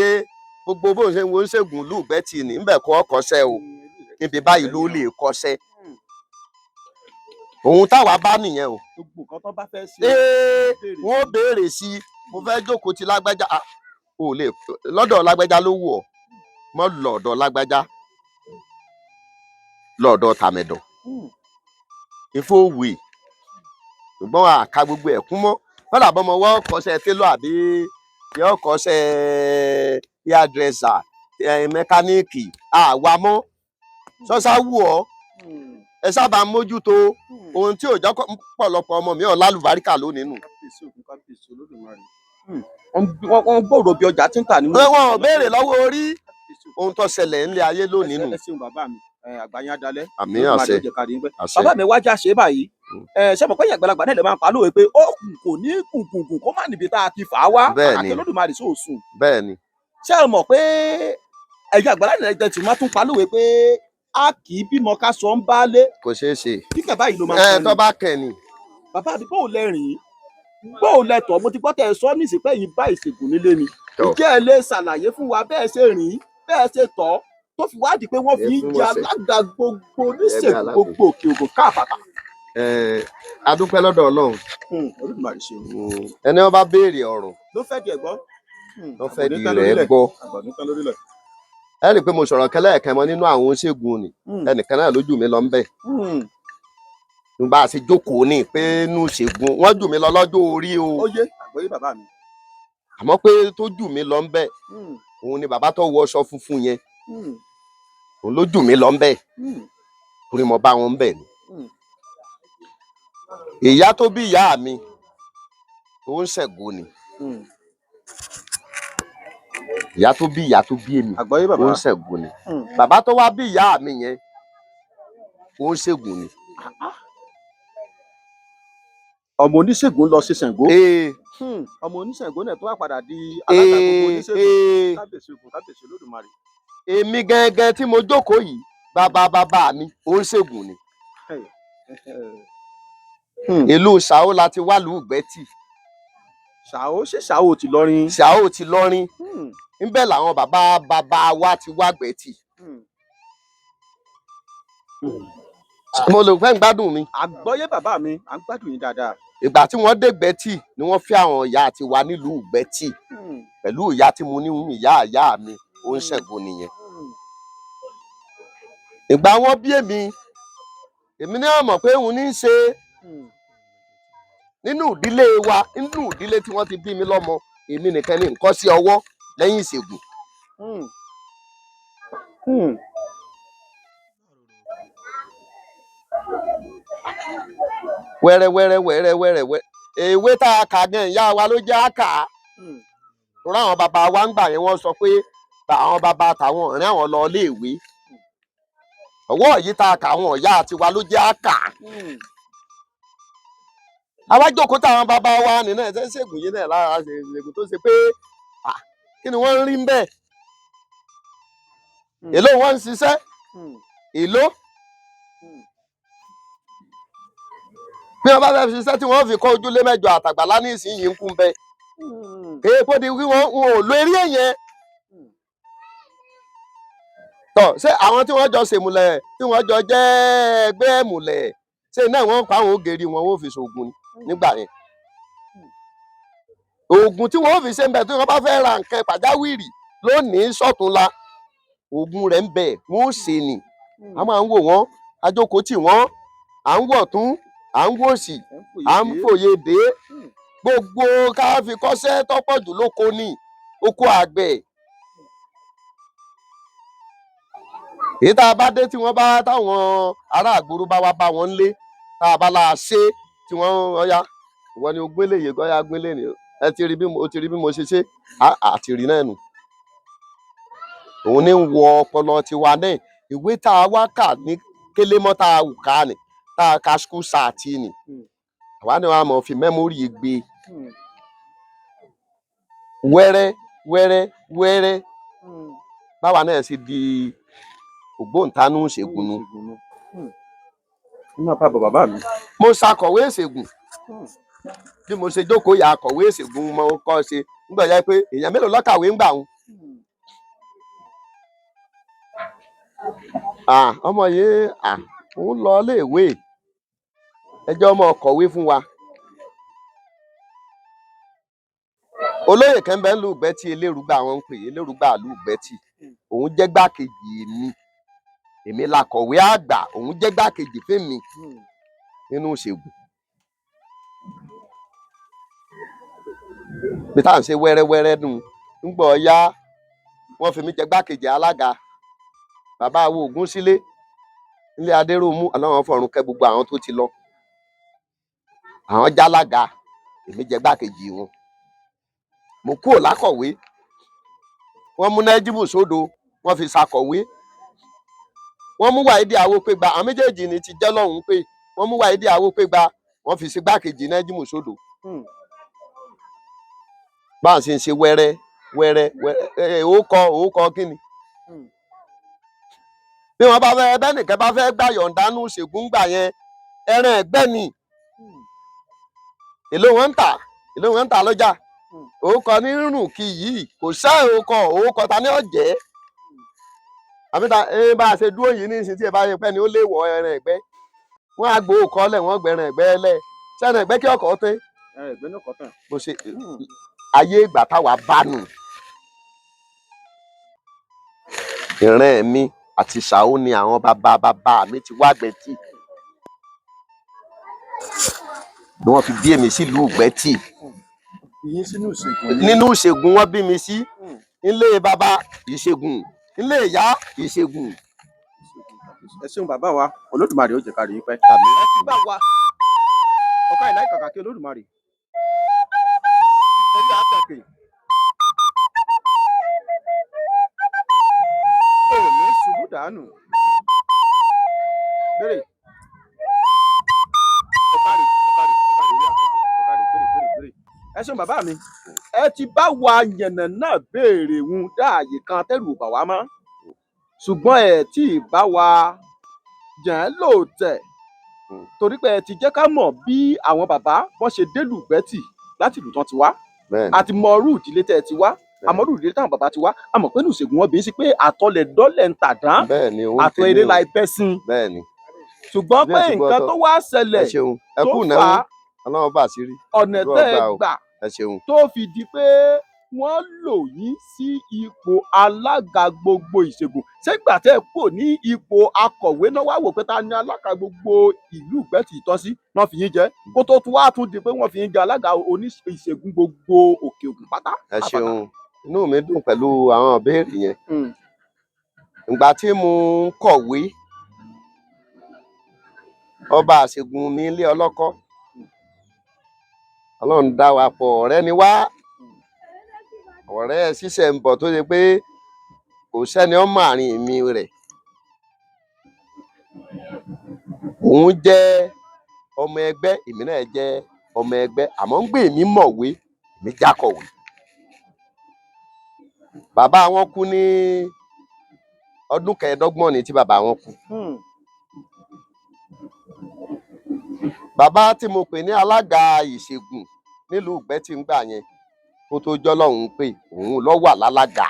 gbogbo bó ń ṣe wo ń ṣègùn lùgbẹ́tì ní bẹ̀ kọ́ kọ́ṣẹ́ o níbi báyìí ló lè kọ́ṣẹ́ òun táwa bá nìyẹn o wọ́n béèrè sí mo fẹ́ jókòó ti lágbájá ò lè lọ́dọ̀ lágbájá ló wù ọ́ mọ́ lọ́dọ̀ lágbájá lọ́dọ̀ tàmẹ̀dọ̀ ìfowówì ṣùgbọ́n àka gbogbo ẹ̀ kún mọ́ kọ́dà bọ́mọ wọ́n kọ́ṣẹ́ télọ̀ àbí yọ kọ́ṣẹ́ hairdresser mẹkáníìkì àwa mọ́ sọ́sá wù ọ́ ẹ sábà mójútó ohun tí òjò pọ̀lọpọ̀ ọmọ mi ò lálùbáríkà lónìí nù. wọ́n gbòòrò bí ọjà tí ń tà nínú. wọn ò béèrè lọ́wọ́ orí ohun tó ṣẹlẹ̀ ńlẹ̀ ayé lónìí nù. ẹ ṣeun bàbá mi àgbáyé adalẹ. àmín àṣẹ bàbá mi wájà ṣe báyìí ṣe mọ̀ pé ẹ̀yin àgbàlagbà náà lè máa pa lówe pé ó kò ní kùnkùnkùn kó má níbi tá a ti fà á wá àti Olódùmarè sóòsùn. bẹ́ẹ̀ni. ṣé ẹ mọ̀ pé ẹ̀yin àgbàlagbà náà ti máa tún pa lówe pé a kì í bímọ ká sọ ń bá lé. kò ṣeé ṣe. kíkẹ́ báyìí ló máa ń sọ ni. tó bá kẹ̀ ni. bàbá mi bóun lẹ rìn bóun lẹ tọ̀ mo ti gbọ́ tẹ̀ ẹ sọ nísìsiyìí pé ẹ̀yin bá ìṣègùn nílé ni. ǹjẹ́ ẹ lè ṣàlàyé fún wa bẹ́ẹ̀ ṣe rìn bẹ́ẹ̀ ṣe tọ̀ tó fi wádìí pé wọ́n fi ń jẹ alága gbogbo oníṣègùn gbogbo òkè ògùn káàbàtà. a dúpẹ́ lọ́dọ̀ Ọlọ́run. Olódùmarè ṣe. ẹni wọ́n bá béèrè ọ̀rọ̀ ló fẹ́ di ẹ̀gbọ́n. ló fẹ́ di rẹ̀ gbọ́. ẹ rí i pé mo sọ̀rọ̀ kẹ́lẹ́ ẹ̀kan mọ́ nínú àwọn oníṣègùn ni ẹnìkan náà lójú mi lọ ń bẹ̀. Bá a ṣe jókòó ní pé inú ìṣègùn wọ́n jù mí lọ lọ́jọ́ orí o. Ó yé àgbọ́yé bàbá mi. Àmọ́ pé tó jù mí lọ ń bẹ̀ òun ni bàbá tó wọ aṣọ funfun yẹn òun ló jù mí lọ ń bẹ̀ torí mo bá wọn ń bẹ̀ ni. Ìyá tó bí ìyá mi ó ń ṣẹ̀gùn ni. Ìyá tó bí èmi Àgbọ́yé bàbá. ó ń ṣẹ̀gùn ni. Bàbá tó wá bí ìyá mi yẹn ó ń ṣègùn ni. Ọmọ oníṣègùn lọ sí Ṣàngó. Ọmọ oníṣègùn náà tó wá padà di alága gbogbo oníṣègùn. Kábíyèsí Olódùmarè. Èmi gẹ́gẹ́ tí mo jókòó yìí bàbá mi ó ń ṣègùn ni. Ìlú Ṣàó la ti wá lùú Ìgbẹ́tì. Ṣàó ṣé Ṣàó ti lọrin? Ṣàó ti lọrin. Níbẹ̀ làwọn bàbá wa ti wá Ìgbẹ́tì. Mo lò fẹ́ gbádùn mi. Àgbọ́yé bàbá mi à ń gbádùn yín dáadáa. Ìgbà tí wọ́n dé Ìgbẹ́tì ni wọ́n fi àwọn ìyá àti wa nílùú Ìgbẹ́tì pẹ̀lú ìyá tí mo ní ìyá mi ó ń ṣẹ̀gùn nìyẹn. Ìgbà wọn bí èmi ní ọmọ pé òun ní í ṣe nínú ìdílé wa nínú ìdílé tí wọ́n ti bí mi lọ́mọ èmi nìkan ní nǹkan sí ọwọ́ lẹ́yìn ìṣègùn. Wẹ́rẹ́ ewé tá a kà gan ìyá wa ló jẹ́ àkà. Torí àwọn bàbá wa ń gbà yẹn wọ́n sọ pé àwọn bàbá tàwọn ọ̀rẹ́ àwọn lọ iléèwé. Ọwọ́ yìí tá a kà àwọn ìyá tiwa ló jẹ́ àkà. Àwa jókòó táwọn bàbá wa nínú ẹ̀ ṣègùn yìí náà lára ṣègùn tó ṣe pé kí ni wọ́n ń rí ń bẹ̀? Èló wọ́n ń ṣiṣẹ́? Èló? Bí wọ́n bá fẹ́ ṣiṣẹ́ tí wọ́n fi kọ́ ojúlé mẹ́jọ àtàgbàlá ní ìsinyìí ń kún bẹ́ẹ̀. Èèpo di wí wọn ò lo eré yẹn. Tọ́ ṣé àwọn tí wọ́n jọ ṣèmùlẹ̀ tí wọ́n jọ jẹ́ ẹgbẹ́ ìmùlẹ̀ ṣé náà wọ́n pa àwọn ògèrè wọn ó fi ṣoògùn nígbà yẹn. Oògùn tí wọ́n fi ṣe ń bẹ̀ tí wọ́n bá fẹ́ ra nǹkan pàjáwìrì lónìí sọ̀túnla oògùn rẹ̀ ń bẹ̀ wọ́n ó ṣe ni. A máa ń wò wọ́n ajókòó tì wọ́n à ń wọ̀ tún à ń wò sí à ń fòye dé gbogbo ká fi kọ́ṣẹ́ tọ́pọ̀ jù lóko ní oko àgbẹ̀. Èyí tá a bá dé tí wọ́n bá táwọn ará àgbòrò bá wá bá wọn lé tá a bá la ṣe tí wọ́n ọ̀yá ìwọ ni o gbélé yìí gọ́yà gbélé ni ẹ ti rí bí mo ṣe ṣe àti rí náà nù. Òun ní ń wọ ọpọlọ tiwa náà ìwé tá a wá kà ní kélémọ́ tá a wù ká ni tá a ka skul sáàtì ni àwa ni wọn a mọ̀ fi mẹ́mórì gbé wẹ́rẹ́ báwa náà sì di ògbóǹtanú ìṣègùn nu. Mo ṣàkọ̀wé ìṣègùn bí mo ṣe jókòó yà akọ̀wé ìṣègùn mo kọ́ ṣe nígbà yẹ pé èèyàn mélòó ló kàwé ń gbà wọn. Ọmọ yìí òun lọ iléèwé ẹjọ́ ọmọ kọ̀wé fún wa. Olóyè kan bẹ́ẹ̀ lù Ìgbẹ́tì Elérùgbà wọn ń pè Elérùgbà lù Ìgbẹ́tì òun jẹ́ gbákejì èmi la kọ̀wé àgbà òun jẹ́ gbákejì fèmí nínú ìṣègùn. Bí táà ń ṣe wẹ́rẹ́wẹ́rẹ́ nù ń gbọ́ ya wọ́n fi mí jẹ gbákejì alága bàbá wo Ògúnsílé nílé Adéròmú Ọlọ́run fọ̀run kẹ́ gbogbo àwọn tó ti lọ àwọn jálága èmi jẹ gbákejì wọn. Mo kúrò lákọ̀wé wọ́n mú Nájímù Sódò wọ́n fi ṣàkọ̀wé wọ́n mú Wàídì Awópégbà àwọn méjèèjì ní ti jẹ́ lọ́hùn pé wọ́n mú Wàídì Awópégbà wọ́n fi ṣe gbákejì Nájímù Sódò. Báà ṣe ń ṣe wẹ́rẹ́ òókọ kí ni. Bí wọ́n bá fẹ́ bẹ́ẹ̀ nìkan bá fẹ́ gbà yọ̀ǹdánú ṣègùn gbà yẹn ẹran ẹ̀gbẹ́ ni èló wọn ń tà lọ́jà òókọ ní rírùn kì yìí kò sá òókọ ta ní ọ̀jẹ́ àbí bá a ṣe dúró yìí ní ìsìn tí ẹ bá yẹ pẹ́ ni ó lè wọ ẹran ẹ̀gbẹ́ wọ́n á gbowó kọ́ lẹ̀ wọ́n gbẹ̀ràn ẹ̀gbẹ́ lẹ̀ sẹ́ran ẹ̀gbẹ́ kí ọkọ̀ tẹ́ bó ṣe ayé ìgbà táwa bá nù. ìran mi àti Ṣàó ni àwọn bàbá mi ti wá Ìgbẹ́tì ni wọ́n fi bí èmi sílùú Ìgbẹ́tì. ìyín sínú ìṣègùn ni. Nínú ìṣègùn wọ́n bí mi sí, ilé bàbá ìṣègùn, ilé ìyá ìṣègùn. Ẹ ṣeun bàbá wa, Olódùmarè ó jẹ́ ká rí yín pẹ́. Àmín. Ẹ ti bá wa ọ̀ká ìlà ìkàkà kí Olódùmarè. Ẹ̀rí àtẹ̀kè. Òní ṣubú dànù. Bẹ́rẹ̀. Ọ̀kárì orí àtẹ̀kè. Bẹ́rẹ̀. Ẹ ṣeun bàbá mi. Ẹ ti bá wa yànnà náà béèrè ń dáàyè kan tẹ́rù bà wá mọ́. Ṣùgbọ́n ẹ tí ì bá wa jàn án lóòótẹ́ torí pé ẹ ti jẹ́ ká mọ̀ bí àwọn bàbá wọ́n ṣe délùú Ìgbẹ́tì láti ìlú tán ti wá. Àti mọ irú ìdílé tẹ́ ẹ ti wá, àmọ́ irú ìdílé táwọn bàbá ti wá, àmọ́ pé ní ìṣègùn wọn bí sí pé àtọlẹ̀ dọ́lẹ̀ ń tàdán, àtọ eré la ibẹ̀ sin. Ṣùgbọ́n pé nǹkan tó wá ṣẹlẹ̀ tó fà á ọ̀nà tẹ́ ẹ gbà tó fi di pé wọ́n lò yín sí ipò alága gbogbo ìṣègùn. Ṣé ìgbà tẹ́ ẹ kúrò ní ipò akọ̀wé náà wá wò pé ta ni alága gbogbo ìlú Ìgbẹ́tì ìtọ́sí náà fi yín jẹ kó tó tún wá tún di pé wọ́n fi yín jẹ alága oníṣègùn gbogbo Òkè Ògùn pátá? Ẹ ṣeun, inú mi dùn pẹ̀lú àwọn ìbéèrè yẹn. Ìgbà tí mo ń kọ̀wé ọba àṣègùn mi ilé ọlọ́kọ́, Ọlọ́run dá wa pọ̀, ọ̀rẹ́ ni wá, ọ̀rẹ́ ṣíṣẹ̀ ń bọ̀ tó ṣe pé kò sẹ́ni ọmọ àárín mi rẹ̀. Òun jẹ́ ọmọ ẹgbẹ́, èmi náà jẹ́ ọmọ ẹgbẹ́, àmọ́ ń gbé èmi mọ̀wé, èmi jákọ̀wé. Bàbá wọn kú ní ọdún 25 ni tí bàbá wọn kú. Bàbá tí mo pè ní alága ìṣègùn nílùú Ìgbẹ́tì ń gbà yẹn kó tó jọ́lọ́hún pé òun ló wà lálága.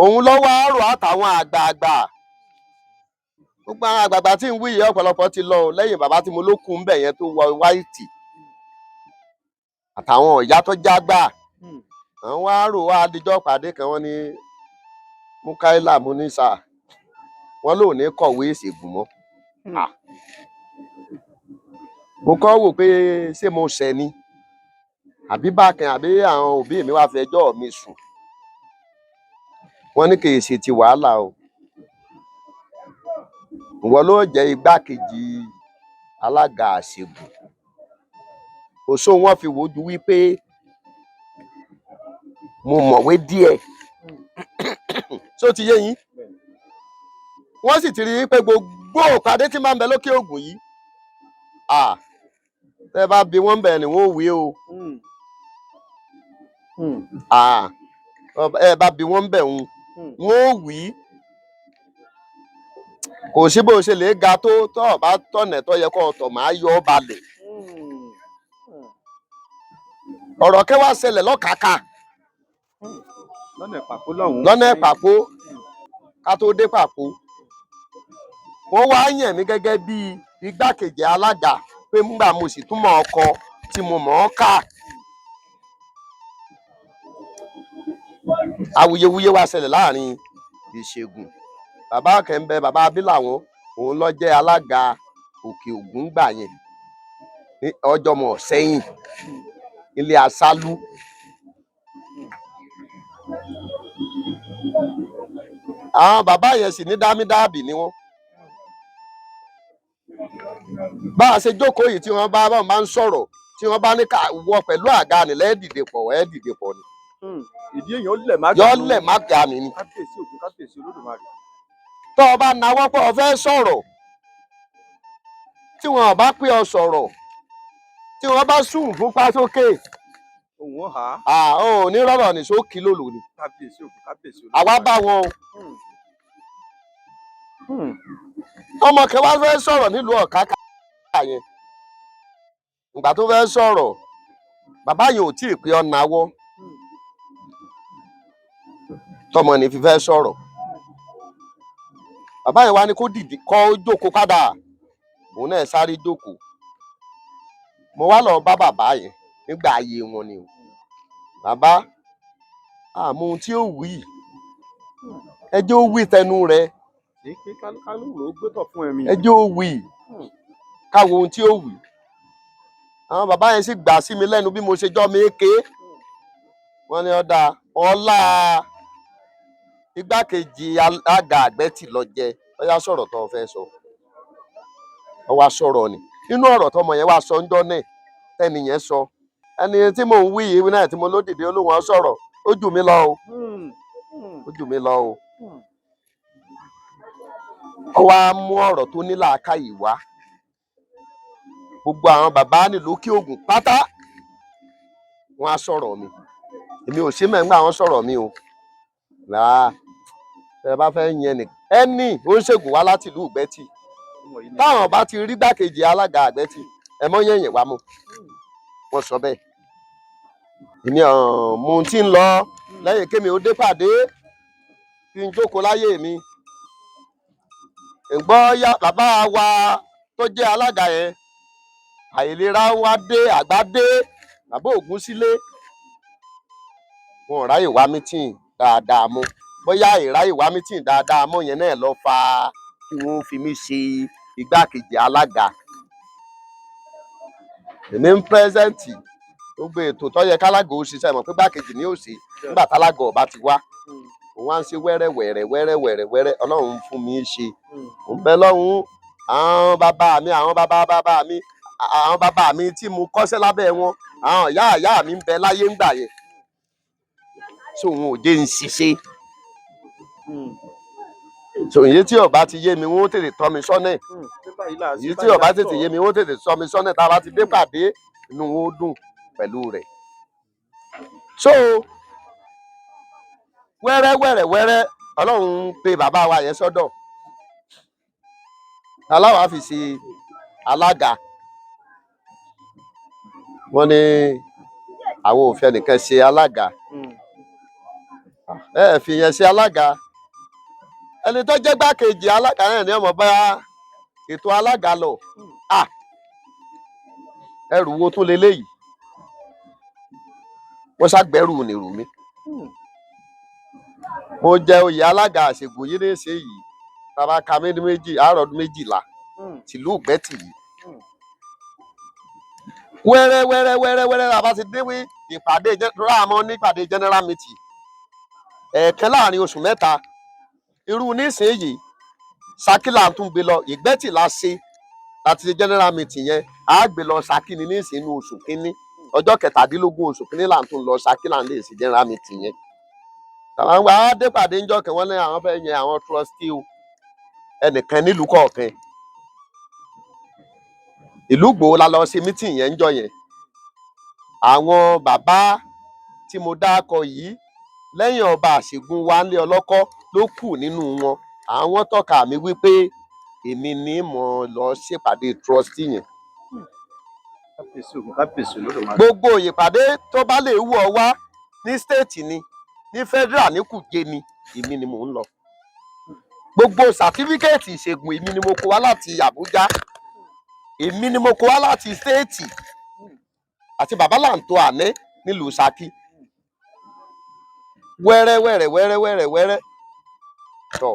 Òun ló wá rò àtàwọn àgbààgbà. Gbogbo àwọn àgbààgbà tí ń wí yìí ọ̀pọ̀lọpọ̀ ti lọ lẹ́yìn bàbá tí mo ló kú ń bẹ̀ yẹn tó wọ wáìtì. Àtàwọn ọ̀yá tó jágbà. Àwọn wá rò wá adijọ́ pàdé kan wọ́n ní Múkáílà Múnísà. Wọ́n lò ní kọ̀wé ìṣègùn mọ́. Mo kọ́ wò pé ṣé mo ṣẹ̀ ni àbí bákan àbí àwọn òbí mi wá fẹjọ́ mi sùn. Wọ́n ní kì í ṣe ti wàhálà o. Ìwọ ló jẹ́ igbákejì alága àṣègùn. Òṣó wọn fi wojú wípé mo mọ̀wé díẹ̀. Ṣó ti yé yín? Wọ́n sì ti rí i pé gbogbo ìpàdé tí máa ń bẹ lókè Ògùn yìí, tẹ́ bá bi wọ́n bẹ̀ ni wọ́n wí o. Ẹ bá bi wọ́n bẹ̀ wọ́n wí. Kò sí bó ṣe lè ga tó tọ́ bá tọ̀nà tó yẹ kó tọ̀ máa yọ ọ́ balẹ̀. Ọ̀rọ̀ kẹ́ wá ṣẹlẹ̀ lọ́kàkà. Lọ́nà Ìpàpó ká tó dé Pàpó. Wọ́n wá yàn mí gẹ́gẹ́ bí igbákejì alága pé nígbà mo sì tún mọ̀ ọkọ tí mo mọ̀ ọ́ kà. Awuyewuye wá ṣẹlẹ̀ láàrin ìṣègùn. Bàbá Kẹ́ńbẹ́, bàbá Abílàwọ̀n, òun ló jẹ́ alága Òkè Ògùn gbà yẹn. Ní ọjọ́mọ̀ sẹ́yìn, ilé Asálú. Àwọn bàbá yẹn sì ní dámídáàbì ni wọ́n. Bá a ṣe jókòó yìí tí wọ́n bá ń sọ̀rọ̀, tí wọ́n bá ní ká wọ pẹ̀lú àga nílẹ̀ dìde pọ̀ ni. Ìdí èèyàn yọ lẹ̀ má ga mi ni. Kábíyèsí Ògún, kábíyèsí Olódùmarè. Tọ́ ọ bá nawọ́ pé o fẹ́ sọ̀rọ̀, tí wọn bá pé ọ sọ̀rọ̀, tí wọ́n bá sùn fún pásókè, òun ó hà á. Ò ní rọ̀rọ̀ ní sókè lòlò ni. Kábíyèsí Ògún, kábíyèsí Olódùmarè. Àwa bá wọn o. Ọmọ kan wá fẹ́ sọ̀rọ̀ nílùú Ọ̀kákà yẹn. Ìgbà tó fẹ́ sọ̀rọ̀, bàbá yẹn ò tí ì pé ọ nawọ́. Tọmọ ní fi fẹ́ sọ̀rọ̀. Bàbá yẹn wá ní kó dìde kó jókòó padà. Òun náà sáré jókòó. Mo wá lọ bá bàbá yẹn nígbà ayé wọn ni o. Bàbá, àmọ́ ohun tí ó wí ẹ jẹ́ ó wí tẹnu rẹ̀ kí kálukú ló gbé tọ̀ fún ẹ̀mí. ẹ jẹ́ ó wí káwo ohun tí ó wí. Àwọn bàbá yẹn sì gbà sí mi lẹ́nu bí mo ṣe jọ́ mi ké. Wọ́n ní ọ̀dà ọlá igbákejì alága Àgbẹ̀tì lọ jẹ ó yá sọ̀rọ̀ tó fẹ́ sọ. Ó wá sọ̀rọ̀ ni nínú ọ̀rọ̀ tọmọ yẹn wá sọ ńjọ́ náà tẹ́ni yẹn sọ ẹni tí mò ń wí yìí náà tí mo lódìdí olóhùn sọ̀rọ̀ ó jù mí lọ o ó jù mí lọ o. Ó wá mú ọ̀rọ̀ tó ní làákàyè wá gbogbo àwọn bàbá nílùú Òkè Ògùn pátá wọn á sọ̀rọ̀ mi èmi ò sí mẹ́ngbà wọn sọ̀rọ̀ mi o ẹ bá fẹ́ yẹn nìkan ẹni oníṣègùn wá láti ìlú Ìgbẹ́tì táwọn bá ti rí gbákejì alága Àgbẹ̀tì ẹ mọ́ yẹ̀yẹ̀ wá mọ́ wọn sọ bẹ́ẹ̀ èmi mo ti ń lọ lẹ́yìn kémi ó dé pàdé kí n jókòó láyé mi ǹgbọ́ yá bàbá wa tó jẹ́ alága yẹn àìlera wá dé àgbà dé bàbá Ògúnsílé wọn ò ráyè wá mítìn dáadáa mọ́ bóyá ìráyè wá mítìn dáadáa mọ́ yẹn náà lọ fa kí wọ́n fi mí ṣe igbákejì alága èmi ń pírẹsẹ̀ǹtì gbogbo ètò tó yẹ kálága ó ṣiṣẹ́ mọ̀ pé gbákejì ni ó ṣe nígbà tálága ọba ti wá òun á ń ṣe wẹ́rẹ́wẹ̀rẹ̀ Ọlọ́run fún mi ṣe òun bẹ lọ́hùn àwọn bàbá mi tí mo kọ́ṣẹ́ lábẹ́ wọn àwọn ìyá mi ń bẹ láyé ńgbà yẹn so òun ò dé ń ṣiṣẹ́ so èyí tí ọba ti yé mi wọn ó tètè tọ́ mi sọ́nà èyí tí ọba tètè yé mi wọn ó tètè tọ́ mi sọ́nà tá a bá ti dé pàdé inú wọn ó dùn pẹ̀lú rẹ̀ so wẹ́rẹ́ Ọlọ́run pe bàbá wa yẹn sọ́dọ̀ aláwa fi ṣe alága wọ́n ní àwọn ò fẹ́ nìkan ṣe alága ẹ fi yẹn ṣe alága ẹni tó jẹ́ gbákejì alága náà ni ọmọ bá ètò alága lọ ẹrù wo tún leléyìí wọ́n ṣàgbẹ́rù nìrù mi mo jẹ oyè alága àṣègùn yìí ní ṣe yìí tàbá ka méjì àárọ̀ ọdún 12 tìlú Ìgbẹ́tì yìí wẹ́rẹ́ la bá ti dé ìpàdé ráàmọ́ nípàdé general meeting ẹ̀ẹ̀kan láàrin oṣù 3 irú nísìnyí Ṣakí là ń tún gbé lọ Ìgbẹ́tì la ṣe láti ṣe general meeting yẹn á gbé lọ Ṣakí ní nísìnyí inú oṣù kínní ọjọ́ 17 oṣù kínní là ń tún lọ Ṣakí là ń lè ṣe general meeting yẹn àwọn adépàdé ńjọ́ kan wọ́n ní àwọn fẹ́ yẹn àwọn trustee o ẹnìkan nílùú kọ̀ọ̀kan ìlú Ìgbòho la lọ ṣe meeting yẹn ńjọ́ yẹn àwọn bàbá tí mo dákọ yìí lẹ́yìn ọba Àṣègùn wa ńlé Ọlọ́kọ́ ló kù nínú wọn àwọn tọ́ka mi wípé èmi ni mo lọ ṣèpàdé trustee yẹn gbogbo ìpàdé tó bá lè wù ọ wá ní state ni ní federal ní Kùjé ni èmi ni mò ń lọ gbogbo sàtífíkẹ́ẹ̀tì ìṣègùn èmi ni mo kó wá láti Àbújá èmi ni mo kó wá láti stéètì àti bàbá làǹtó àná nílùú Ṣakí wẹ́rẹ́ tọ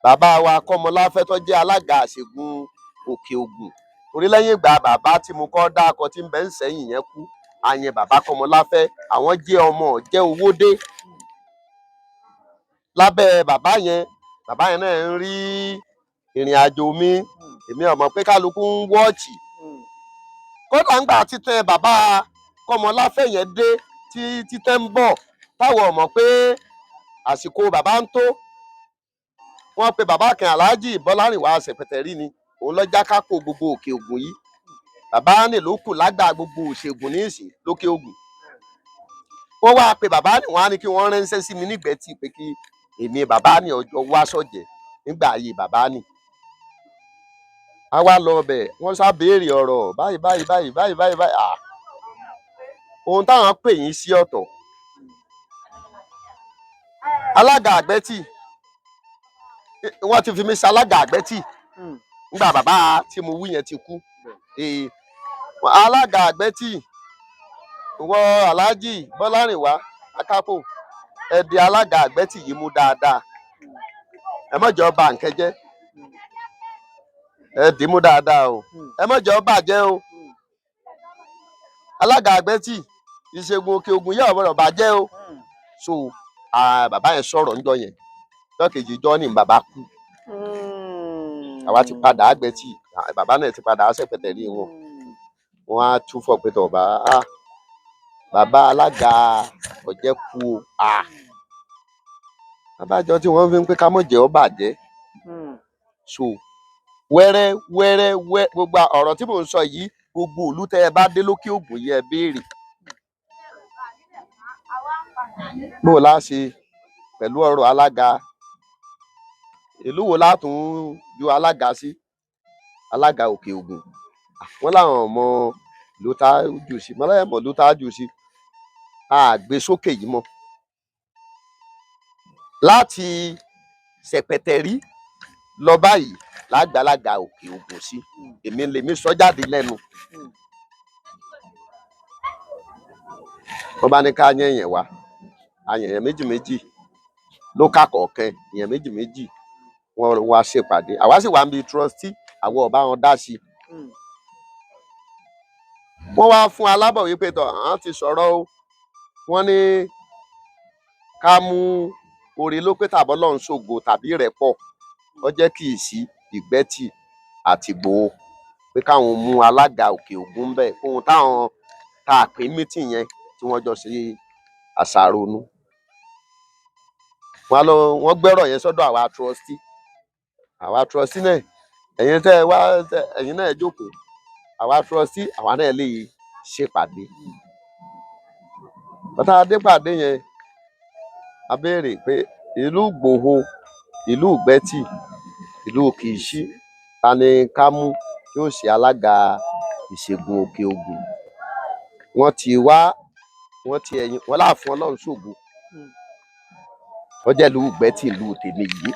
bàbá wa Kọ́mọláfẹ́ tó jẹ́ alága Àṣègùn Òkè Ògùn torí lẹ́yìn ìgbà bàbá tí mo kọ́ dákọ tí ń bẹ ń sẹ́yìn yẹn kú àyẹn bàbá Kọ́mọláfẹ́ àwọn jẹ́ ọmọ jẹ́ Owódé lábẹ́ bàbá yẹn náà ń rí ìrìn àjò mi èmi ọmọ pé kálukú ń wọ́ọ̀chì kódà ń gbà títẹ bàbá Kọ́mọláfẹ́ yẹn dé tí títẹ ń bọ̀ táwọn ọmọ pé àsìkò bàbá ń tó wọ́n pe bàbá kan Aláàjì Bọ́lárìnwá Ṣẹ̀pẹ̀tẹ̀rí ni òun lọ jákákò gbogbo Òkè Ògùn yìí bàbá ní ló kù lágbà gbogbo òṣègùn ní ìsìn lókè Ògùn wọ́n wá pe bàbá ní wọ́n á ní kí wọ́n ránṣẹ́ sí mi nígbẹ̀tì pé kí èmi bàbá ní ọjọ́ wá sọ̀jẹ̀ nígbà ayé bàbá ní a wá lọ bẹ̀ wọ́n sá béèrè ọ̀rọ̀ báyìí ohun táwọn pè yín sí ọ̀tọ̀ alága Àgbẹ̀tì wọ́n ti fi mí ṣe alága Àgbẹ̀tì nígbà bàbá tí mo wí yẹn ti kú alága Àgbẹ̀tì wọ Aláàjì Bọ́lárìnwá Akápò ẹ di alága Àgbẹ̀tì yìí mú dáadáa, ẹ má jẹ́ ó ba nǹkan jẹ́, ẹ dì í mú dáadáa o, ẹ má jẹ́ ó bàjẹ́ o. Alága Àgbẹ̀tì ìṣègùn òkè ògùn yẹ ọ̀bọ̀rọ̀ bàjẹ́ o. So bàbá yẹn sọ̀rọ̀ ńjọ́ yẹn, ọjọ́ kejì ìjọ ni bàbá kú. Àwa ti padà Àgbẹ̀tì, bàbá náà ti padà sẹ̀pẹ̀tẹ̀rì wọn. Wọ́n á tún fọ̀ pé tọ̀ bàbá alága ọ̀jẹ̀ kú o. Abájọ tí wọ́n fi ń pé ká mọ̀ jẹ́ ó bàjẹ́. So wẹ́rẹ́ gbogbo ọ̀rọ̀ tí mò ń sọ yìí, gbogbo ìlú tẹ́ ẹ bá dé lókè ògùn yìí ẹ béèrè. Bó o lá ṣe pẹ̀lú ọ̀rọ̀ alága, ìlú wo látún ju alága sí? Alága òkè ògùn. Wọ́n láwọn ọmọ ìlú tá jù sí, mọ́lẹ́mọ̀ ìlú tá jù sí. Gbé sókè yìí mọ́. Láti sẹ̀pẹ̀tẹ̀rí lọ báyìí lágbàlaga òkè ògùn sí. Èmi lèmi sọ jáde lẹ́nu. Wọ́n bá ní ká yán èèyàn wá, àyàn méjì ló ká kọ̀ọ̀kan, èèyàn méjì wọ́n wá ṣèpàdé. Àwa sì wà níbi trustee, àwọn ọba wọn dá sí. Wọ́n wá fún alábọ̀ wípé tọ̀ àwọn ti sọ̀rọ̀ o. Wọ́n ní ká mú Oore ló pé tàbí Ọlọ́run ṣògo tàbí Ìrẹ́pọ̀, ó jẹ́ Kìísì, Ìgbẹ́tì àti Ìgbòho, pé káwọn mú alága òkè ògùn bẹ́ẹ̀ ohun táwọn tá a pè mítìn yẹn tí wọ́n jọ ṣe àṣàrònú. Wọ́n gbẹ́rọ̀ yẹn sọ́dọ̀ àwa trustee náà, ẹ̀yin tẹ́ ẹ wá ẹ̀yin náà jókòó, àwa trustee àwa náà lè ṣèpàdé. Bàtà adépàdé yẹn a béèrè pé ìlú Ìgbòho, ìlú Ìgbẹ́tì, ìlú Kìísì, ta ni ká mú tí ó ṣe alága ìṣègùn òkè ògùn? Wọ́n ti wá, wọ́n ti ẹ̀yìn, wọ́n láàfin Ọlọ́run ṣògo, wọ́n jẹ́ ìlú Ìgbẹ́tì, ìlú tèmi yìí.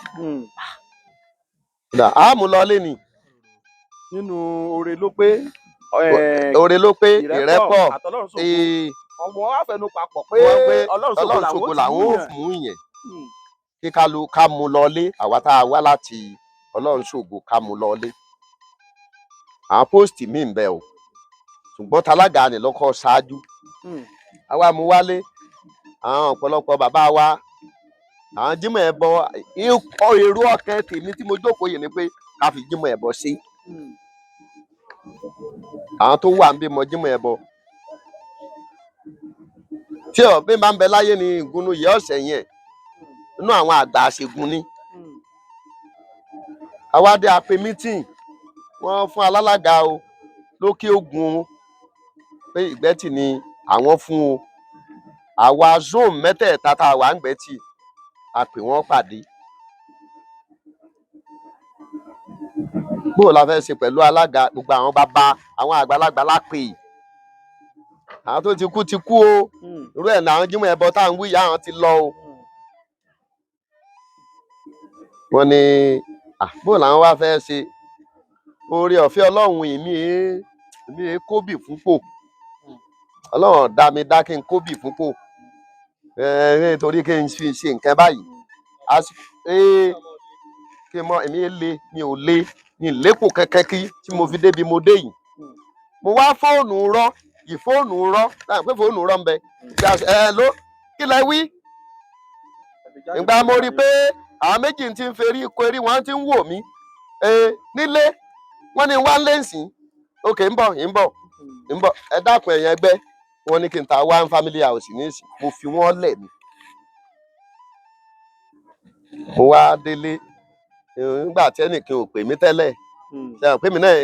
A mú lọ lé ni. Nínú Oore ló pé Ìrẹ́pọ̀ ọmọ àfẹnú papọ̀ pé Ọlọ́run ṣògo làwọn ò mú yẹn. Kí ká mú lọ lé, àwa tá a wá láti Ọlọ́run ṣògo ká mú lọ lé. Àwọn póòstì míì ń bẹ o, ṣùgbọ́n talága ni lọ́kọ́ ṣáájú. Àwa mú wálé, àwọn ọ̀pọ̀lọpọ̀ bàbá wa, àwọn jímọ̀ ẹbọ, èrò ọkàn tèmi tí mo jókòó yìí ni pé ká fi jímọ̀ ẹbọ sí. Àwọn tó wà ń bí mọ jímọ̀ ẹbọ. Tí bí máa ń bẹ láyé ni ìgúnnú yẹ ọ̀sẹ̀ yẹn, inú àwọn àgbà àṣegun ni. Àwa dé a pe mítìn, wọ́n fún alága o lókè ògùn o, pé Ìgbẹ́tì ni àwọn fún o. Àwa zone mẹ́tẹ̀ẹ̀ta tá a wà ń Ìgbẹ́tì, a pè wọ́n pàdé. Bó la fẹ́ ṣe pẹ̀lú alága? Gbogbo àwọn bàbá, àwọn àgbàlagbà lápè. Àwọn tó ti kú o. Irú ẹ̀ náà jímọ̀ ẹbọ tá à ń wí yá àwọn ti lọ o. Wọ́n ní bó làwọn wá fẹ́ ṣe? Oore ọ̀fẹ́ Ọlọ́run èmi kóbì fúnpò. Ọlọ́run dá mi dá kí n kóbì fúnpò. Torí kí n fi ṣe nǹkan báyìí. Kí n mọ èmi mi ò lé, ní ìlépò kẹ́kẹ́ kí tí mo fi débi mo dé yìí. Mo wá fóònù rọ́, láì pé fóònù rọ́ ń bẹ. Ló kí lẹ wí? Ìgbà mo rí pé àwọn méjì ti ń ferí korí, wọ́n ti ń wò mí. Nílé wọ́n ní wá lẹ́sìn. Ok, ń bọ̀. Ẹ dákun ẹ̀yin ẹgbẹ́, wọ́n ní kí n ta one family house ní ìsìn. Mo fi wọ́n lẹ̀ ni. Mo wá délé, nígbà tí ẹnìkan ò pè mí tẹ́lẹ̀. Ṣé àwọn pè mí náà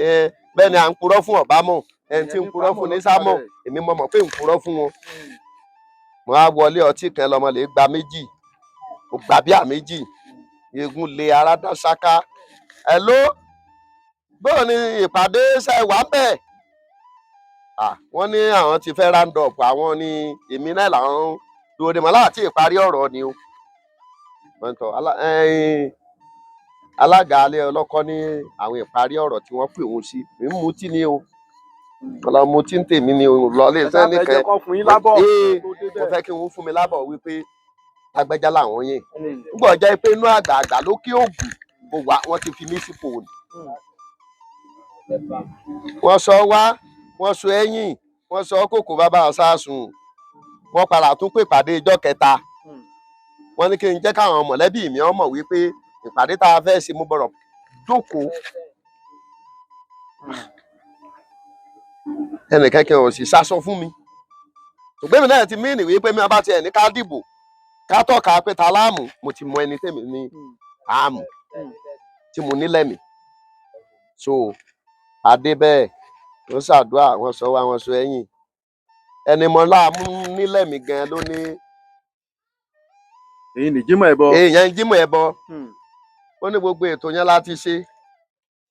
bẹ́ẹ̀ ni à ń purọ́ fún Ọ̀bámọ̀, ẹni tí ń purọ́ fún ní Sámọ̀, èmi mọ̀ pé ń purọ́ fún wọn. Mo á wọlé ọtí kan lọmọ lè gba méjì, mo gbà bíà méjì, eégún lé ara dá ṣáká. Hello, bóò ni ìpàdé ṣe wà bẹ́ẹ̀? Wọ́n ní àwọn ti fẹ́ round up, àwọn ní èmi náà làwọn dúró de mọ́ láti ìparí ọ̀rọ̀ ni o. Alága alẹ́ ọlọ́kọ́ ní àwọn ìparí ọ̀rọ̀ tí wọ́n pè wọ́n sí. Mi ń mutí ni o. Ọlọ́run mutí ń tèmi ni o. Lọ lé sẹ́ni kan. Mo fẹ́ kí wọ́n fún mi lábọ̀ wípé lágbájá làwọn yẹn nígbà ọjọ́ pé inú àgbààgbà lókè ògùn mo wà wọ́n ti fi mí sípò ni wọ́n sọ wá wọ́n sọ ẹ̀yìn wọ́n sọ kòkó bàbá àṣàsùn wọ́n padà tún pè ìpàdé ọjọ́ kẹta wọ́n ní kí n jẹ́ káwọn mọ̀lẹ́bí mi ọmọ wípé ìpàdé tá a fẹ́ ṣe mo bọ̀rọ̀ jókòó ẹnìkan kí n ò sì sásọ fún mi ṣùgbọ́n èmi náà ti mí nìwé pé mi bá tiẹ̀ ní ká dìbò ká tọ́ka pé ta láàmú mo ti mọ ẹni tèmi ní àmú tí mo nílẹ̀ mi so adé bẹ́ẹ̀ wọ́n ṣàdúrà wọ́n sọ wá wọ́n sọ ẹ̀yìn ẹni mọ láàmú nílẹ̀ mi gan ló ní. èyí ni Jímọ̀ Ẹbọ. èèyàn Jímọ̀ Ẹbọ ó ní gbogbo ètò yẹn láti ṣe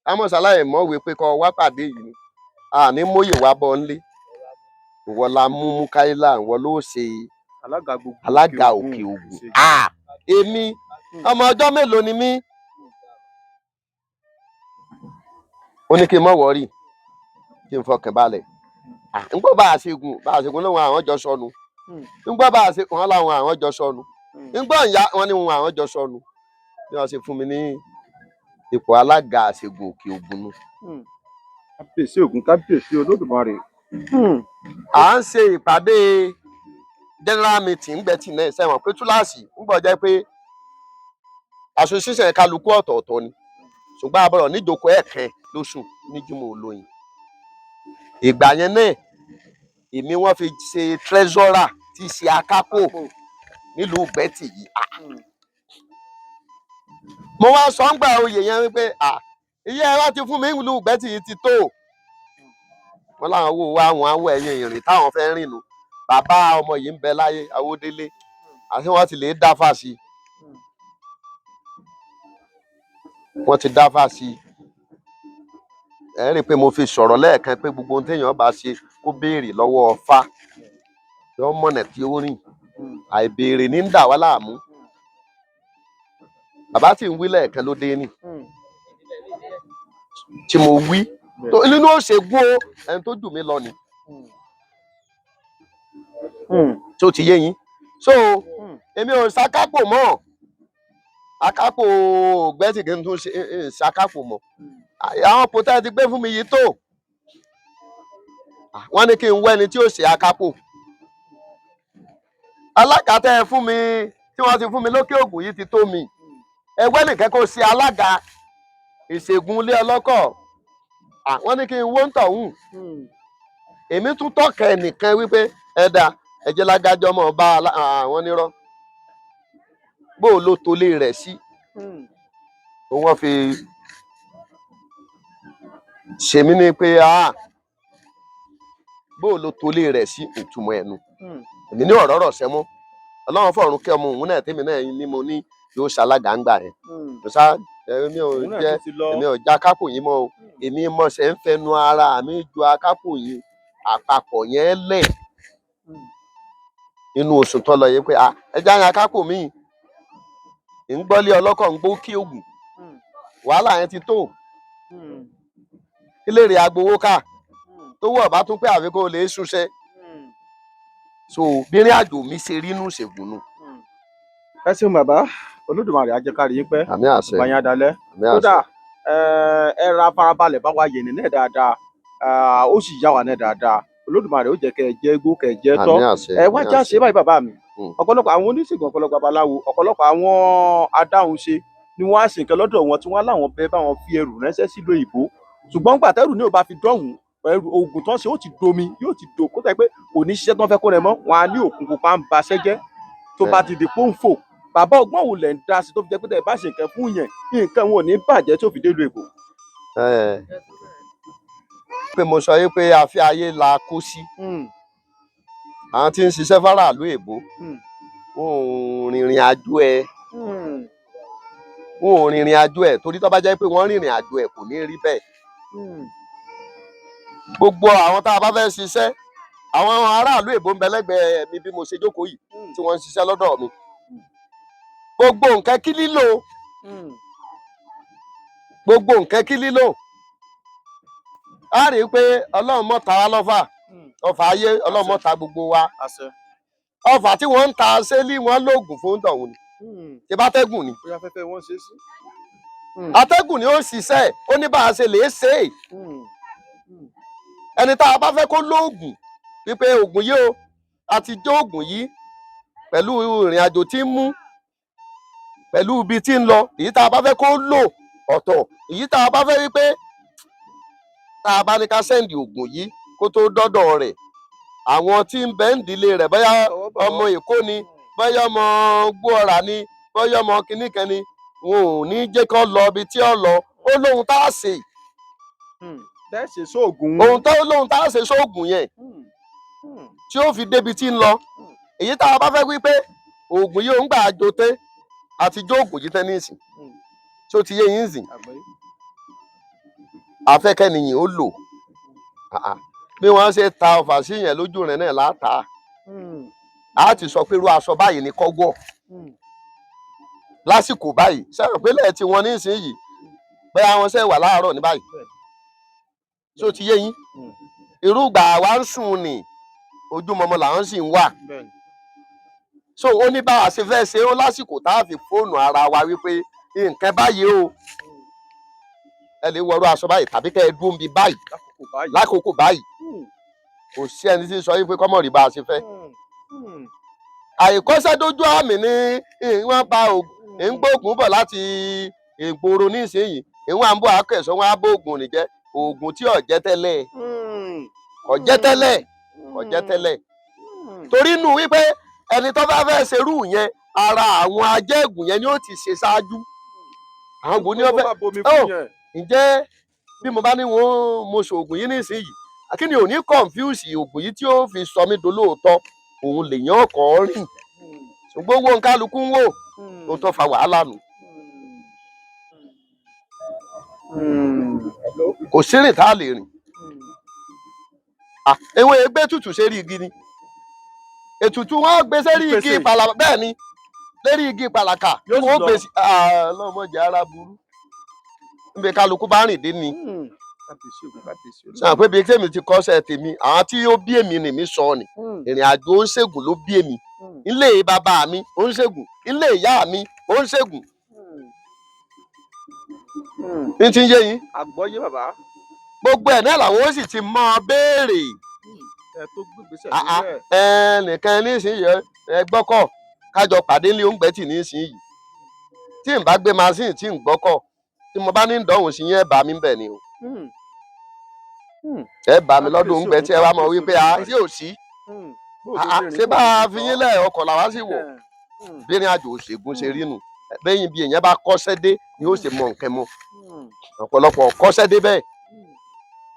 amọ̀sáláyè mọ̀wé pé kọ́ wá pàdé yìí ni àní mòye wá bọ́ ńlé ìwọ la mú Mukaila ìwọ ló ṣe alága Òkè Ògùn èmi ọmọ ọjọ́ mélòó ni mí ó ní kí n mọ̀ wọ́rì kí n fọkàn balẹ̀ ńgbọ́ bá a ṣe gùn lóhun àwọn jọ sọnù ńgbọ́ bá a ṣe wọn láwọn àwọn jọ sọnù ńgbọ́ ìyá wọn ní wọn àwọn jọ sọnù bí wọ́n ṣe fún mi ní ipò alága àṣegùn Òkè Ògùn nù. kábíyèsí Ògún kábíyèsí Olódùmarè. à ń ṣe ìpàdé general meeting gbẹ̀tì náà sẹ́wọ̀n pé túláàsì ńgbọ́ jẹ́ pé association kálukú ọ̀tọ̀ọ̀tọ̀ ni ṣùgbọ́n àbọ̀rọ̀ níjókòó ẹ̀kan lóṣù ní Jímọ̀ Olóyin ìgbà yẹn náà èmi wọ́n fi ṣe treasurer tí ṣe akápò nílùú gbẹ̀tì yìí mo wá sọ ń gbà oyè yẹn wípé iye ẹ wá ti fún mi nílùú gbẹ̀tì yìí ti tó wọn láwọn wò wá àwọn awọ ẹ̀yìn ìrìn táwọn fẹ́ rìn nù bàbá ọmọ yìí ń bẹ láyé Awódélé àti wọ́n ti lè dáfà sí wọ́n ti dáfà sí ẹ rí i pé mo fi sọ̀rọ̀ lẹ́ẹ̀kan pé gbogbo ohun téèyàn bá ṣe kó béèrè lọ́wọ́ Ọ̀fà yọ mọ̀nà tí ó rìn àìbéèrè ní ń dà wá láàmú bàbá tí ń wí lẹ́ẹ̀kan ló dé ní tí mo wí nínú òṣègùn o ẹni tó jù mí lọ ni tó ti yé yín so èmi ò ṣàkápò mọ́ akápò gbẹ́sì kí n tún ṣàkápò mọ́ àwọn pòtẹ́ ti gbé fún mi yìí tó wọ́n ní kí n wẹ́ni tí ó ṣe akápò alága tẹ́ ẹ fún mi tí wọ́n ti fún mi lókè Ògùn yìí ti tó mi ẹgbẹ́ nìkan kó ṣe alága ìṣègùn ilé ọlọ́kọ̀ wọ́n ní kí n wó ń tọ̀hún èmi tún tọ́ka ẹnìkan wípé ẹ̀dà ẹ̀jẹ̀ lágájọ́ mọ̀ bá àwọn nírọ́ bó o ló tolé rẹ̀ sí wọ́n fi ṣèmí ní pé bó o ló tolé rẹ̀ sí ìtumọ̀ ẹnu èmi ní ọ̀rọ̀ rọ̀ sẹ́mọ́ Ọlọ́run fọ̀run kẹ́ ọmọ òun náà tèmi náà ní mo ní yóò ṣalága ń gbà yẹn ṣá èmi ò já kápò yín mọ́ o èmi mọ̀ ṣe ń fẹnu ara mi ju akápò yín àpapọ̀ yẹn lẹ̀ inú oṣù tó lọ yẹ pé ẹja yan akápò míì ń gbọ́lé ọlọ́kọ̀ ń gbó kí Ògùn wàhálà yẹn ti tó kílèrè agbowó ká tó wọ̀ bá tún pé àfikún olè ṣuṣẹ́ so bírin àjò mi ṣe rí inú ìṣègùn nù. ẹ ṣeun bàbá Olódùmarè ajẹkárí yín pẹ́ àmì àṣẹ bàyàn adalẹ́ kódà ẹ ra farabalẹ̀ bá wa yẹn náà dáadáa ó sì yá wa náà dáadáa Olódùmarè ó jẹ́ kẹ́ ẹ jẹ́ gbó kẹ́ ẹ jẹ́ tọ́ ẹ wá já ṣe báyìí bàbá mi ọ̀pọ̀lọpọ̀ àwọn oníṣègùn ọ̀pọ̀lọpọ̀ babaláwo ọ̀pọ̀lọpọ̀ àwọn adáhunṣe ni wọ́n á ṣe nǹkan lọ́dọ̀ wọn tí wọ́n láwọn bẹ́ẹ̀ bá wọn fi ẹrù ránṣẹ́ sílùú òyìnbó ṣùgbọ́n gbàtẹ́rù ní ò bá fi dọ̀hún oògùn tán ṣe ó ti domi yóò ti dò kó tẹ́ pé kò ní ṣiṣẹ́ tán fẹ́ kó rẹ mọ́ wọn á ní òkun pupa ń ba ṣẹ́jẹ́ tó bá ti di pọ́ńfò bàbá ọgbọ́n wò lẹ̀ ń dá sí tó fi jẹ́ pé tẹ́ ẹ bá ṣe nǹkan fún yẹn nǹkan wọn ò ní bàjẹ́ tó fi dé ìlú Èkó. pé mo sọ yìí pé àfi ayé la kó sí àwọn tí ń ṣiṣẹ́ fáráàlú èbó wọn ò rìnrìn àjò torí tó bá jẹ́ pé wọ́n rìnrìn àjò ẹ̀ kò ní rí bẹ́ẹ̀ gbogbo àwọn tá a bá fẹ́ ṣiṣẹ́ àwọn aráàlú èbó ń bẹ lẹ́gbẹ̀ẹ́ mi bí mo ṣe jókòó yìí tí wọ́n ń ṣiṣẹ́ lọ́dọ̀ mi gbogbo nǹkan kí lílò a rí i pé Ọlọ́run mọ̀ ta wá lọ́fà ọfà ayé Ọlọ́run mọ̀ ta gbogbo wa ọfà tí wọ́n ń ta sẹ́lí wọn lóògùn fún tọ̀hún ni ṣe bá tẹ́gùn ni bóyá afẹ́fẹ́ wọn ṣe sí. atẹ́gùn ni ó ṣiṣẹ́ ó ní bá a ṣe lè ṣe é ẹni tá a bá fẹ́ kó lóògùn wípé oògùn yìí o àti jó oògùn yìí pẹ̀lú ìrìn àjò tí ń mú pẹ̀lú ibi tí ń lọ èyí tá a bá fẹ́ kó lò ọ̀tọ̀ èyí tá a bá fẹ́ wípé tá a bá ní ká sẹ́ǹdì oògùn yìí kó tó dọ́dọ̀ rẹ̀ àwọn tí ń bẹ ń dílé rẹ̀ bóyá ọmọ Èkó ni bóyá ọmọ Gbóọ̀rà ni bóyá ọmọ kìnnìkan ni wọn ò ní jẹ́ kó lọ ibi tí ó lọ ó lóhun tá a ṣe tẹ́ ṣe sóògùn. ohun tó lóhun tá a ṣe sóògùn yẹn tí ó fi débi tí ń lọ èyí tá a bá fẹ́ wípé oògùn yìí ò ń gbà joté àti jó oògùn yìí tẹ́ ní ìsìn tí ó ti yé yín sìn afẹ́kẹ́niyìn ó lò bí wọ́n ṣe ta ọfà sí yẹn lójú rẹ̀ náà látà á ti sọ pé irú aṣọ báyìí ni kọ́gbọ́ lásìkò báyìí sẹ́wọ̀n pélé tí wọ́n ní ìsinyìí bẹ́ẹ̀ àwọn ṣe wà láàárọ̀ ní báyìí tí ó ti yé yín irúgbà wa ń sùn ní ojúmọmọ làwọn sì ń wà so ó ní bá a ṣe fẹ́ ṣe ó lásìkò tá a fi fóònù ara wa wípé nǹkan báyìí o ẹ lè wọrú aṣọ báyìí tàbí kẹ́ ẹ dúró bí báyìí lákòókò báyìí kò sí ẹni tí ń sọ wípé kọ́mọ̀ rí bá a ṣe fẹ́ àìkọ́ṣẹ́ dójú àmì ni wọ́n bá ń gbóògùn bọ̀ láti ìgboro nísìnyìí ìwọ̀n à ń bọ̀ akẹ́sọ̀ wọn á bóògùn nìjẹ́ oògùn tí ọ̀jẹ́ tẹ́lẹ̀ ọ̀jẹ́ tẹ́lẹ̀ torí nù wípé ẹni tó bá fẹ́ ṣerú yẹn ara àwọn ajẹ́gùn yẹn ni ó ti ṣe ṣáájú àwọn wo ni wọ́n fẹ́ ǹjẹ́ bí mo bá ní mo ṣoògùn yìí nísìnyìí akíní ò ní confuse oògùn yìí tí ó fi sọ mí dolóòótọ́ òun lèyàn ọkọ̀ rìn ṣùgbọ́n owó nkálukú ń wò ó tó fa wàhálà nù. kò sírìn tá a lè rìn ewé gbé tutù sérí igi ni ètùtù wọn gbé sérí igi pàlàkà bẹ́ẹ̀ ni lérí igi pàlàkà wọn gbé sí ọlọmọdé ara burú níbi kálukú bá rìn dé ni sàn pé bíi tèmi ti kọ́ṣẹ́ tèmi àwọn tí ó bí èmi nìmi sọ ni ìrìn àjò oníṣègùn ló bí èmi ilé bàbá mi oníṣègùn ilé ìyá mi oníṣègùn ní ti ń yé yín. àgbọ́yé bàbá. gbogbo ẹ̀ náà làwọn ó sì ti mọ béèrè. ẹ tó gbégbèsè nílẹ̀. nìkan nísìnyí ẹ gbọ́kọ̀ kájọ pàdé ní oúnjẹ tì nísìnyí tí n bá gbé machine tí n gbọ́kọ̀ tí mo bá ní ìdánwò sí yẹn ẹ bá mi bẹ̀ ni o. ẹ bá mi lọ́dún oúnjẹ tí ẹ wá mọ̀ wípé tí ò sí ṣé bá a fi yín lẹ̀ ọkọ̀ làwa sì wọ̀ bí ìrìn àjò òṣègùn ṣe rí nù bẹ́yìn bí èèyàn bá kọ́ṣẹ́ dé ni ó ṣe mọ nǹkan mọ́ ọ̀pọ̀lọpọ̀ kọ́ṣẹ́ dé bẹ́ẹ̀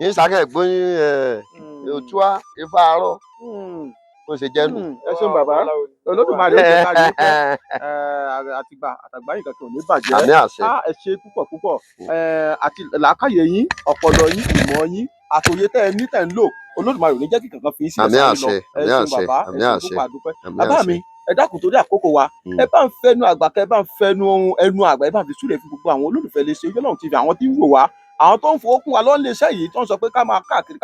yín sàkẹ́ gbóyún òtúá ifá àárọ̀ ó ṣe jẹ́ nù. ẹ ṣeun bàbá Olódùmarè ó jẹ́ ká rí pé àtàgbà yìí kankan ò ní bàjẹ́ àmì àṣẹ ẹ ṣe púpọ̀ púpọ̀ àti làákàyè yín ọpọlọ yín ìmọ̀ yín àtòyé tẹ́ ẹ ní tẹ́ ń lò Olódùmarè ò ní jẹ́ kí kankan fi í sílẹ̀ sáré lọ ẹ ṣeun bàbá ẹ ṣeun púpọ̀ àdúpẹ́ bàbá mi ẹ dákun torí àkókò wa ẹ bá ń fẹnu àgbà kẹ bá ń fẹnu ẹnu àgbà ẹ bá ń fi súre fún gbogbo àwọn olólùfẹ́ iléeṣẹ́ Ojúọlọ́run TV àwọn tí ń wò wá àwọn tó ń fowó kún wa lọ́n lè ṣẹ́ yìí tó ń sọ pé ká máa káàkiri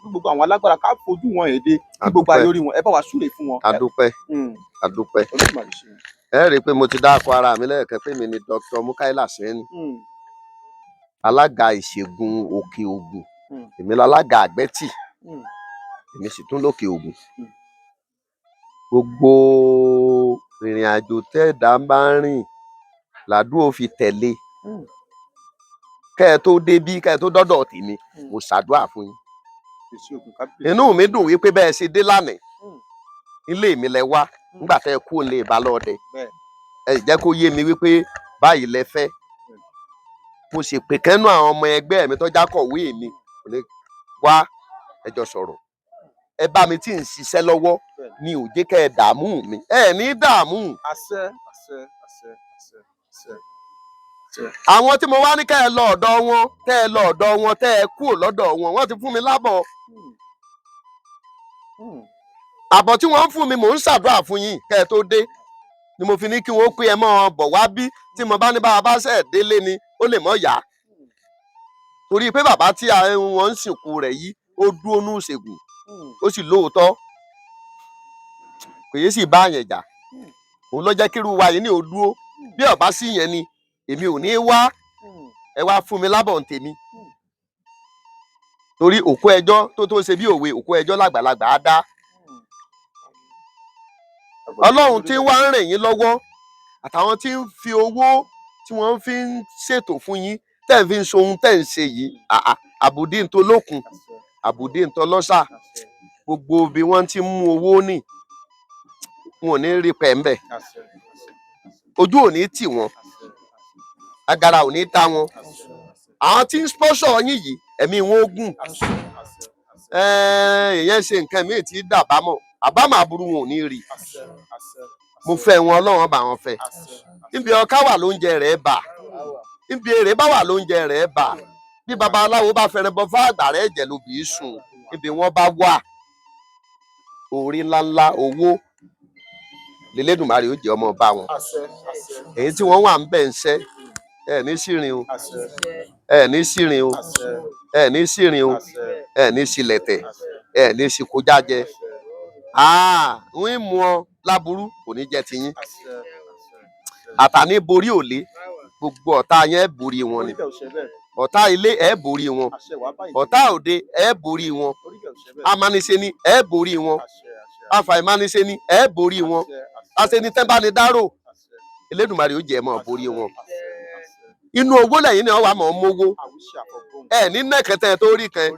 fún gbogbo àwọn alágbára ká fojú wọn èdè kí gbogbo ayé orí wọn ẹ bá wa súre fún wọn. adúpẹ́ ẹ rí i pé mo ti dáko ara mi lẹ́ẹ̀kan pé mi ni Dr. Mukaila Sẹ́ni alága ìṣègùn Òkè Ògùn èmi lálága Àgbẹ̀tì èmi sì tún lókè Ògùn gbogbo ìrìn àjò tẹ́ẹ̀dá bá ń rìn làdúrà fi tẹ̀lé kẹ́ ẹ tó débí kẹ́ ẹ tó dọ́dọ̀ tèmi mo ṣàdúrà fún yín inú mi dùn wípé bẹ́ẹ̀ ṣe dé lánàá ilé mi lẹ wá nígbà tẹ́ ẹ kú lè bá lọ́ọ̀dẹ ẹ jẹ́ kó yé mi wípé báyìí lẹ fẹ́ mo sì pè kẹ́nu àwọn ọmọ ẹgbẹ́ mi tọ́já kọ̀wé mi wá ẹjọ́ sọ̀rọ̀ ẹ bá mi tí ń ṣiṣẹ́ lọ́wọ́ ni ò jẹ́ kẹ́ ẹ dààmú mi ẹ ní dààmú. àṣẹ. àwọn tí mo wá ní kẹ́ ẹ lọ ọ̀dọ̀ wọn tẹ́ ẹ kúrò lọ́dọ̀ wọn wọ́n ti fún mi lábọ̀. àbọ̀ tí wọ́n ń fún mi mò ń ṣàdúrà fún yín kẹ́ ẹ tó dé ni mo fi ní kí wọ́n pé ẹ mọ́ ọ bọ̀ wá bí tí mo bá ní bá a bá ṣẹ̀ délé ni ó lè mọ́ yá. torí pé bàbá tí wọ́n ń sìnkú rẹ̀ yìí ó dúró ní ìṣègùn ó sì lóòótọ́ kò yé sì bá yẹn jà òun ló jẹ́ kírú wa yìí ní òdúró bí ọba sí yẹn ni èmi ò ní wá ẹ wá fún mi lábọ̀ ntèmi torí òkú ẹjọ́ tó ṣe bí òwe òkú ẹjọ́ làgbàlagbà á dá Ọlọ́run tí wá ń rìn yín lọ́wọ́ àtàwọn tí ń fi owó tí wọ́n fi ń ṣètò fún yín tẹ́ ń fi ń ṣohun tẹ́ ń ṣe yìí àbùdí ń tó lókun àbùdí ń tó lọ́sà gbogbo bí wọ́n ti mú owó nì wọn ò ní rí pẹ̀mbẹ̀ ojú ò ní tì wọ́n agara ò ní dá wọn àwọn tí ń sponsor yín yìí ẹ̀mí wọn ó gùn èèyàn ṣe nǹkan míì tí dàbámọ̀ àbámọ̀ aburú wọn ò ní rí mo fẹ́ wọn Ọlọ́run bá wọn fẹ́ níbi ọkà wà lóúnjẹ rẹ̀ bà níbi èrè bá wà lóúnjẹ rẹ̀ bà bí babaláwo bá fẹ́rẹ̀ bọ́ fún àgbàrá ẹ̀jẹ̀ ló bì í sùn níbi wọ́n bá wà orí ńláńlá owó lélẹ́dùnmarè ó jẹ́ ọmọ bá wọn èyí tí wọ́n wà ń bẹ̀ ń ṣẹ́ ẹ ní sírin o ẹ ní sírin o ẹ ní sírin o ẹ ní sílẹ̀tẹ̀ ẹ ní síkójájẹ ń mú ọ láburú kò ní jẹ́ tiyín àtàní borí òlé gbogbo ọ̀tá yẹn borí wọn ni ọ̀tá ilé ẹ borí wọn ọ̀tá òde ẹ borí wọn amániṣe ni ẹ borí wọn afàìmániṣe ni ẹ borí wọn aṣenitẹ́bánidárò Elédùmarè ó jẹ́ mọ́ borí wọn inú owó lẹ́yìn náà wà mọ́ mówó ẹ ní nẹ́kẹ̀tẹ́ tó rí kan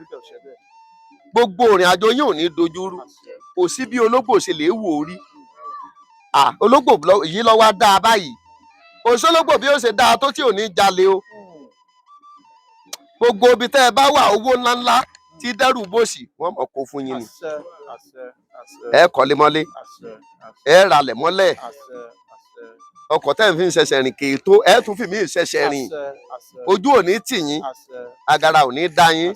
gbogbo òrìn àjò yín ò ní dojúrú kò sí bí ológbò ṣe lè wò ó rí ológbò yìí lọ wá dáa báyìí òṣòlógbò bí ó ṣe dáa tó tí ò ní jalè o gbogbo ibi tẹ́ ẹ bá wà owó ńláńlá tí dẹ́rù bòṣì wọ́n mọ̀ kó fún yín ni ẹ kọ́lé mọ́lé ẹ ralẹ̀ mọ́lẹ̀ ọkọ̀ tẹ́ ń fi ń ṣẹ̀ṣẹ̀ rìn kì í tó ẹ tún fi mí ṣẹ̀ṣẹ̀ rìn ojú ò ní tì yín agara ò ní dá yín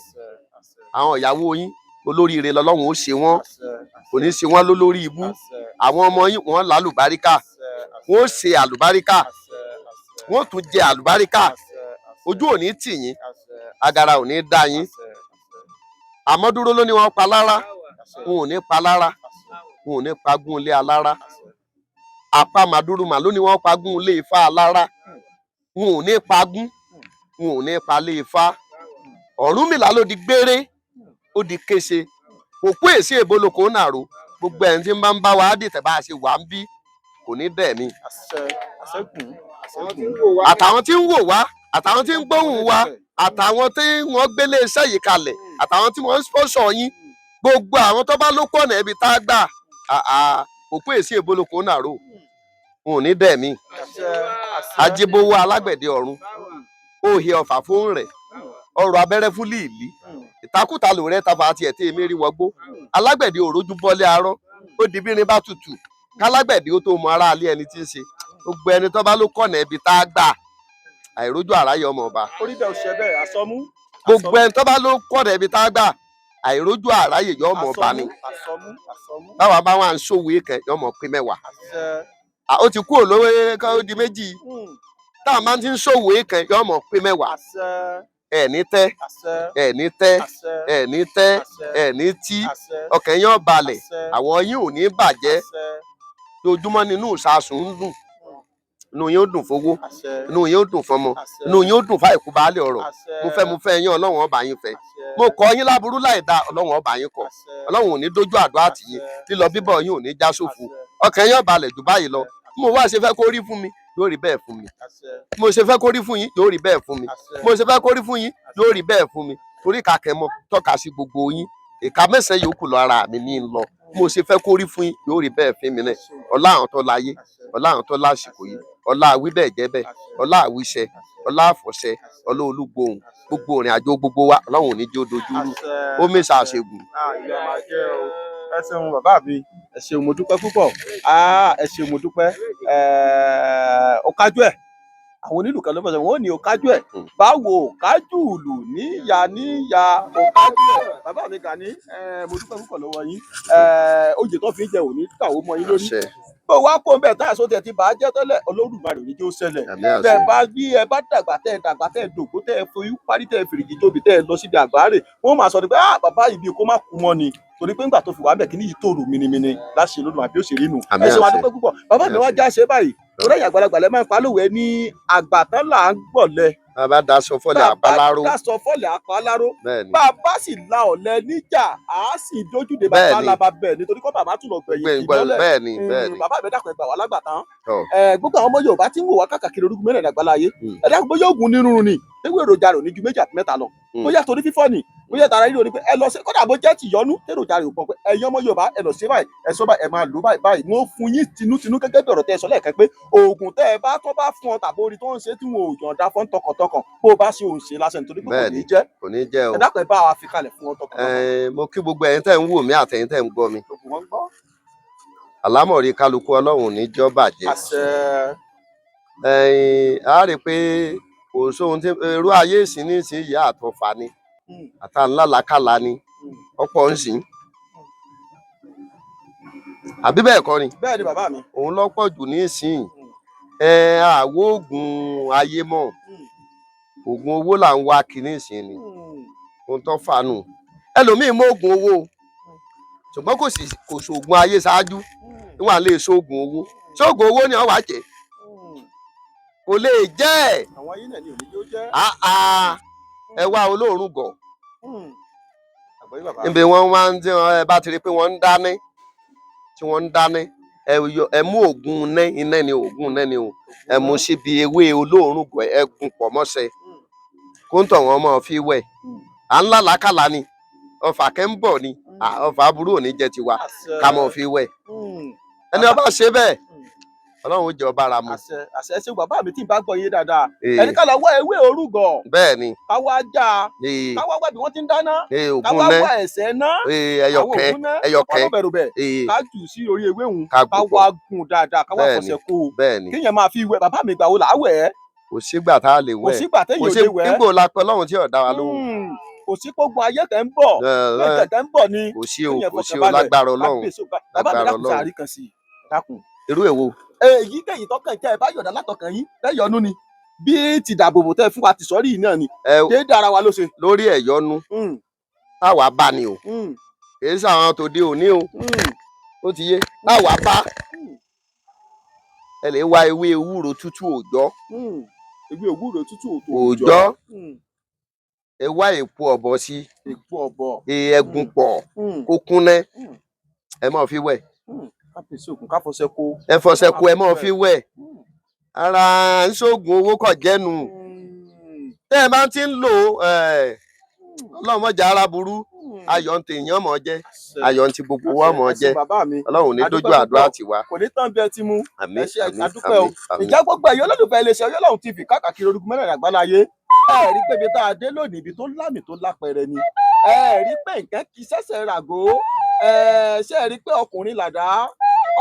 àwọn ìyàwó yín olóríire lọ́lọ́run ó ṣe wọ́n kò ní ṣe wọ́n lólórí ibú àwọn ọmọ yín wọ́n lálùbáríkà wọ́n ó ṣe àlùbáríkà wọ́n tún jẹ àlùbáríkà ojú ò ní tì yín agara ò ní dá yín àmọ́dúró ló ní wọ́n pa lára wọn ò ní pa lára wọn ò ní pagún ilé alára apá màdúrúmà ló ní wọ́n pagún ilé Ifá alára wọn ò ní pagún wọn ò ní palé Ifá Ọ̀rúnmìlà ló di gbére ó di kése òkú èsì èboloko nàró gbogbo ẹni tí ń bá wa dìtẹ̀ bá a ṣe wà ń bí kò ní bẹ́ẹ̀ ni àtàwọn tí ń wò wá àtàwọn tí ń gbóhùn wa àtàwọn tí wọ́n gbélé iṣẹ́ yìí kalẹ̀ àtàwọn tí wọ́n ń sponsor yín gbogbo àwọn tó bá ló pọ̀nà ẹbí tá a gbà òkú èsì èboloko nàró wọn ò ní bẹ́ẹ̀ mi ajébówó alágbẹ̀dẹ ọ̀run òhè ọ̀fà fún rẹ̀ ọrọ̀ abẹ́rẹ́ fún líìlí ìtakùtà lò rẹ tafa àti ẹ̀tẹ́ èmérí wọgbó alágbẹ̀dẹ òrojú bọ́lé arọ́ ó di bírin bá tutù kálágbẹ̀dẹ ó tó mọ aráalé ẹni tí ń ṣe gbogbo ẹni tó bá ló kọ̀nà ẹbí tá a gbà àìrójú àráyé ọmọ ọba gbogbo ẹni tó bá ló kọ̀nà ẹbí tá a gbà àìrójú àráyé yọ ọmọ ọba ni báwa bá wà ń ṣòwò kan yọ ọmọ pé mẹ́wàá ó ti kú olówó ó di méjì tá a máa ti ń ṣòwò kan yọ ọmọ pé mẹ́wàá ẹ̀ní tẹ́ ẹ̀ní tẹ́ ẹ̀ní tẹ́ ẹ̀ní tí ọkàn yín ó balẹ̀ àwọn yín ò ní bàjẹ́ lójúmọ́ nínú ìsasùn ń dùn inú yín ó dùn fowó inú yín ó dùn fọmọ inú yín ó dùn fáìkú baálé ọ̀rọ̀ mo fẹ́ yín Ọlọ́run ó bá yín fẹ́ mo kọ̀ yín láburú láì dá Ọlọ́run ó bá yín kọ̀ Ọlọ́run ò ní dójú àdúrà tì yín lílọ bíbọ̀ yín ò ní já sófo ọkàn yín ó balẹ̀ jù báyìí lọ mo wá ṣe fẹ́ kó rí fún mi yóò rí bẹ́ẹ̀ fún mi mo ṣe fẹ́ kó rí fún yín yóò rí bẹ́ẹ̀ fún mi mo ṣe fẹ́ kó rí fún yín yóò rí bẹ́ẹ̀ fún mi torí kàkẹ́ mọ tọ́ka sí gbogbo yín ìka mẹ́sàn-án yòókù lọ ara mi ní lọ mo ṣe fẹ́ kó rí fún yín yóò rí bẹ́ẹ̀ fún mi náà ọlá àwọn tó láyé ọlá àwọn tó lásìkò yìí ọlá àwí bẹ́ẹ̀ jẹ́ bẹ́ẹ̀ ọlá àwíṣẹ ọlá àfọ̀ṣẹ ọlá olúgbòhùn gbogbo ìrìn àjò gbogbo wa Ọlọ́run ò ní jẹ́ ó dojúrú ó mẹ́sà àṣegùn. ẹ ṣeun bàbá mi ẹ ṣeun mo dúpẹ́ púpọ̀ ẹ ṣeun mo dúpẹ́ ọ̀kájú ẹ̀ àwọn onílù kan ló fẹ́ sọ wọn ò ní ọ̀kájú ẹ̀ báwo ọ̀kájú ìlú níyà ọ̀kájú ẹ̀ bàbá mi Gani mo dúpẹ́ púpọ̀ lọ́wọ́ yín oyè tó fi ń jẹ òní kàwé mọ́ yín lórí bó wá kó bẹ́ẹ̀ tá àṣọ tẹ̀ ti bàá jẹ́ tẹ́lẹ̀ Olódùmarè ní kí ó ṣẹlẹ̀ bẹ́ẹ̀ bá bí ẹ bá dàgbà tẹ́ dògbó tẹ́ foyún parí tẹ́ fìrìjì tóbi tẹ́ lọ síbi àgbáre wọ́n máa sọ ni pé bàbá yìí bí kó má kú mọ́ ni torí pé ńgbà tó fi wà bẹ̀ kí ní yìí tòrò mìnìmìnì láṣẹ Olódùmarè bí ó ṣe rí nù Àmín, ẹ ṣe wá àṣẹ. dúpẹ́ púpọ̀ bàbá mi wá já ṣe báyìí torí ẹ̀yà àgbàlagbà lẹ́ máa ń pa lówe ní àgbà tán là ń gbọ̀lẹ̀ bàbá daṣọ fọ́lẹ̀ àpáláró. dáṣọ fọ́lẹ̀ àpáláró Bẹ́ẹ̀ni. bàbá sì la ọ̀lẹ níjà á sì dójúde bàbá alábà bẹ́ẹ̀ nítorí kọ́ bàbá tún lọ gbẹ̀yìn ìmọ́lẹ̀ bẹ́ẹ̀ni bẹ́ẹ̀ni. bàbá mi dàpọ̀ ẹgbà wà lágbàtán Tọ́. gbogbo àwọn ọmọ Yorùbá tí ń wò wá káàkiri orúkú mẹ́rin àgbàlá ayé ẹ dákun bóyá oògùn onírúurú ni ewé èròjà rẹ̀ ò ní ju 2 àti 3 lọ bóyá torí fífọ́ ni bóyá tara yìí ló ní pé ẹ lọ sí kódà bó jẹ́ tìyọnú èròjà rẹ̀ ò pọ̀ pé ẹ̀yin ọmọ Yorùbá ẹ lọ sí báyìí ẹ sọ báyìí ẹ máa lò báyìí wọ́n fún yín tinútinú gẹ́gẹ́ bí ọ̀rọ̀ tẹ́ ẹ sọ lẹ́ẹ̀kan pé oògùn tẹ́ ẹ bá tọ́ bá fún ọ tàbí orí tó ń ṣe tí wọn ò yọ̀ǹda fún tọkàntọkàn bó o bá ṣe òun ṣe lásán nítorí pé kò ní jẹ́ kò ní jẹ́ o. ẹ dákun ẹ bá wa fi kalẹ̀ fún ọ tọkàntọkàn. mo kí gbogbo ẹ̀yin tẹ́ ń wò mí àtẹ̀yin tẹ́ ń gbọ́ mi. wọ́n gbọ́. àlámọ̀rí kálukú Ọlọ́run níjọ́ bàjẹ́. àṣẹ. a rí i pé kò sóhun tí irú ayé ìsìn ní ìsìn ìyá àtọ̀fà ni àtàńlá làkàlà ni ọ̀pọ̀ ń sìn. àbí bẹ́ẹ̀ kọ́ ni. bẹ́ẹ̀ ni bàbá mi. òun lọ́pọ̀ jù ní ìsìn. àwo oògùn ayé mọ́ oògùn owó là ń wá kíní ìsìn ni ohun tó fànù. ẹlòmíín mọ oògùn owó ṣùgbọ́n kò sóògùn ayé ṣáájú níwọ̀n lè sóògùn owó sóògùn owó ni wọ́n wá jẹ́ kò lè jẹ́ àwọn ayé náà ni òní yóò jẹ́. ẹ wá olóòórùn gọ̀ níbi wọ́n wá ń dín ẹ bá ti rí i pé wọ́n ń dáná tí wọ́n ń dáná ẹ mú oògùn iná ni oògùn iná ni o ẹ mú síbi ewé olóòórùn gọ̀ ẹ gún pọ̀ mọ́ṣẹ́ kó ń tọ̀ wọ́n mọ́ fi wẹ̀ à ń lálàákàlà ni ọfà kẹ́ ń bọ̀ ni ọfà aburú ò ní jẹ́ tiwa ká mọ́ fi wẹ̀ ẹni ọba ṣe bẹ́ẹ̀ Ọlọ́run ó jẹ́ ọba ara mu. àṣẹ ṣe bàbá mi tí ì bá gbọ́ yé dáadáa ẹni ká lọ wá ewé orúgọ. bẹ́ẹ̀ ni. ká wá já ká wá wá bí wọ́n ti ń dáná ká wá wá ẹ̀sẹ̀ ná ẹyọkẹ́ ká jù sí orí ewé òun ká wá gùn dáadáa ká wá fọṣẹ kó o kéèyàn máa fi wẹ̀ bàbá mi gbà wo là á wẹ̀ ẹ́. kò sígbà tá a lè wẹ̀ kò sígbà téèyàn ò lè wẹ̀ ẹ́. nígbò la pẹ́ Ọlọ́run tí ò dá wa lóhùn. kò sí gbogbo ayé kẹ́ ń bọ̀ bẹ́ẹ̀ kẹ́ ń bọ̀ ni. kò sí o lágbára Ọlọ́run bàbá mi dákun sàárì kan sí i dákun. irú èwo. èyí kẹyìn tọkàn jẹ ẹ bá yọ̀dá látọkàn yín lẹ́yọ̀nú ni bí ti dàbòbò tẹ fún wa ti sọrí yìí náà ni déédéé ara wa ló ṣe. lórí ẹ̀yọ́nú táwa bá ni o kìí sàwọn tòde òní o ó ti yé táwa bá ẹ lè wá ewé ewúro tútù òòjọ́ ewé ewúro tútù òòjọ́ ẹ wá èpo ọ̀bọ sí ẹ̀gún pọ̀ kó kúnná ẹ máa fi wẹ̀ ẹ fọṣẹ kó ẹ máa fi wẹ̀ ara ń ṣoògùn owó kọ jẹnu tẹ ẹ bá ti ń lò Ọlọ́run mọjà ara burú ayọ̀ ń tèèyàn mọ jẹ ayọ̀ ń ti gbogbo wa mọ jẹ Ọlọ́run ní dójú àdúrà tiwa. kò ní tán bí ẹ ti mú ẹ ṣe àdúpẹ́ o ìjà gbogbo ẹ̀yọ́ olólùfẹ́ iléeṣẹ́ Ọ̀yọ́lọ́run TV káàkiri orúkú mẹ́rẹ̀ẹ̀rin àgbáláyé ẹ rí pé ibi tá a dé lónìí ibi tó lámì tó lápẹẹrẹ ni ẹ rí pé nǹkan kì í ṣẹ̀ṣẹ̀ ràgó ṣe rí pé ọkùnrin làdá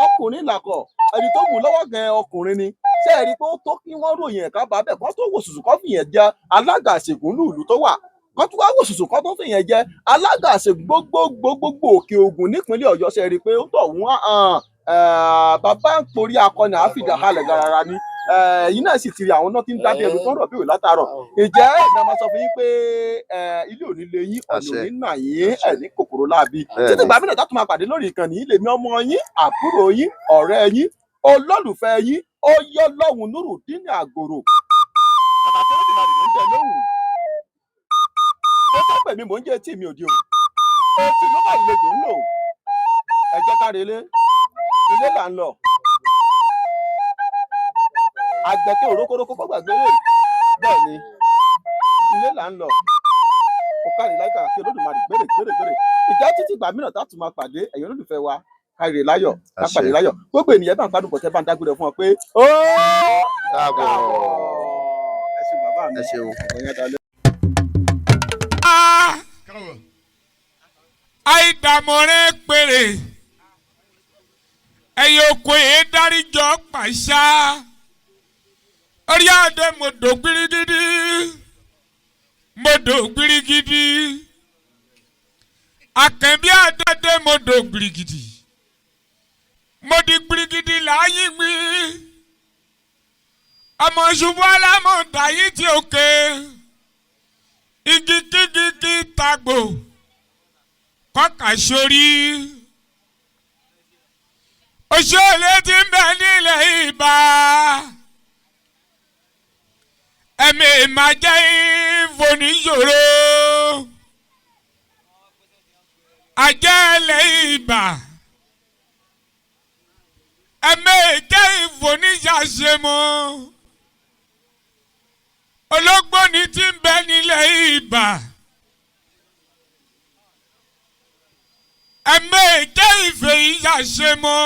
ọkùnrin làkọ ẹni tó mú lọ́wọ́ gan ọkùnrin ni ṣe rí pé ó tó kí wọ́n ròyìn ẹ̀ka bá bẹ̀ kán tó wò sùsù kán fìyẹn jẹ alága àṣègùn lùlù tó wà kán tó wá wò sùsù kán tó fìyẹn jẹ alága àṣègùn gbogbo òkè ògùn nípínlẹ̀ Ọ̀yọ́ ṣe rí pé ó tọ̀ wọ́n bàbá ń porí akọni àáfìdá halẹ̀ garara ni yìí náà sì ti rí àwọn náà tí ń dábẹ́ ẹ̀rù tó ń rọ̀ bí òwe látàárọ̀ ìjẹ́ ìdá máa sọ fún yín pé ilé òní lè yín ọ̀nà òní nà yín ẹ̀ ní kòkòrò láabi títí ìgbà mìíràn tó máa pàdé lórí ìkànnì yìí lèmi ọmọ yín àbúrò yín ọ̀rẹ́ yín olólùfẹ́ yín Ọ̀yọ́lọ́hun Nurudeen Àgòrò kàkà tó ti máa dì mò ń jẹ lóhùn ó sábẹ̀ mi mò ń jẹ́ tí mi ò di o etí ló bá ìlejò ń lò ẹ jẹ́ ká relé ilé là ń lọ àgbẹ̀kẹ́ òrókórókó kó gbàgbé rè bẹ́ẹ̀ ni ilé là ń lọ kó kárí láìka kí Olódùmarè gbèrè ìjà títí ìgbà mìíràn tá a tún máa pàdé ẹ̀yin olólùfẹ́ wa kárí láyọ̀ ká pàdé láyọ̀ gbogbo ènìyàn bá ń gbádùn pọ̀ tẹ́ bá ń dágbére fún ọ pé ó dàbọ̀ ẹ ṣeun bàbá mi ẹ ṣeun ọ̀yẹ́ dalẹ̀. àìdàmọ̀rẹ́ péré ẹ̀yẹ oko yìí dáríjọ́ pàṣá orí adé mọ̀dọ̀ gbirigidi akẹ́bí adé mọ̀dọ̀ gbirigidi mọ̀dí gbirigidi láyé gbé ọmọ ṣubú alámọ̀dá yìí ti òkè igi kígi kí tagbò kọ́kà sórí òṣèlú tí ń bẹ nílẹ̀ Ìbà ẹ̀mí máa jẹ́ ìfòníṣòro àjẹ́lẹ̀ Ìbà ẹ̀mí jẹ́ ìfòníṣàṣemọ́ ológbòní tí ń bẹ nílẹ̀ Ìbà ẹ̀mí jẹ́ ìfèyíṣàṣemọ́.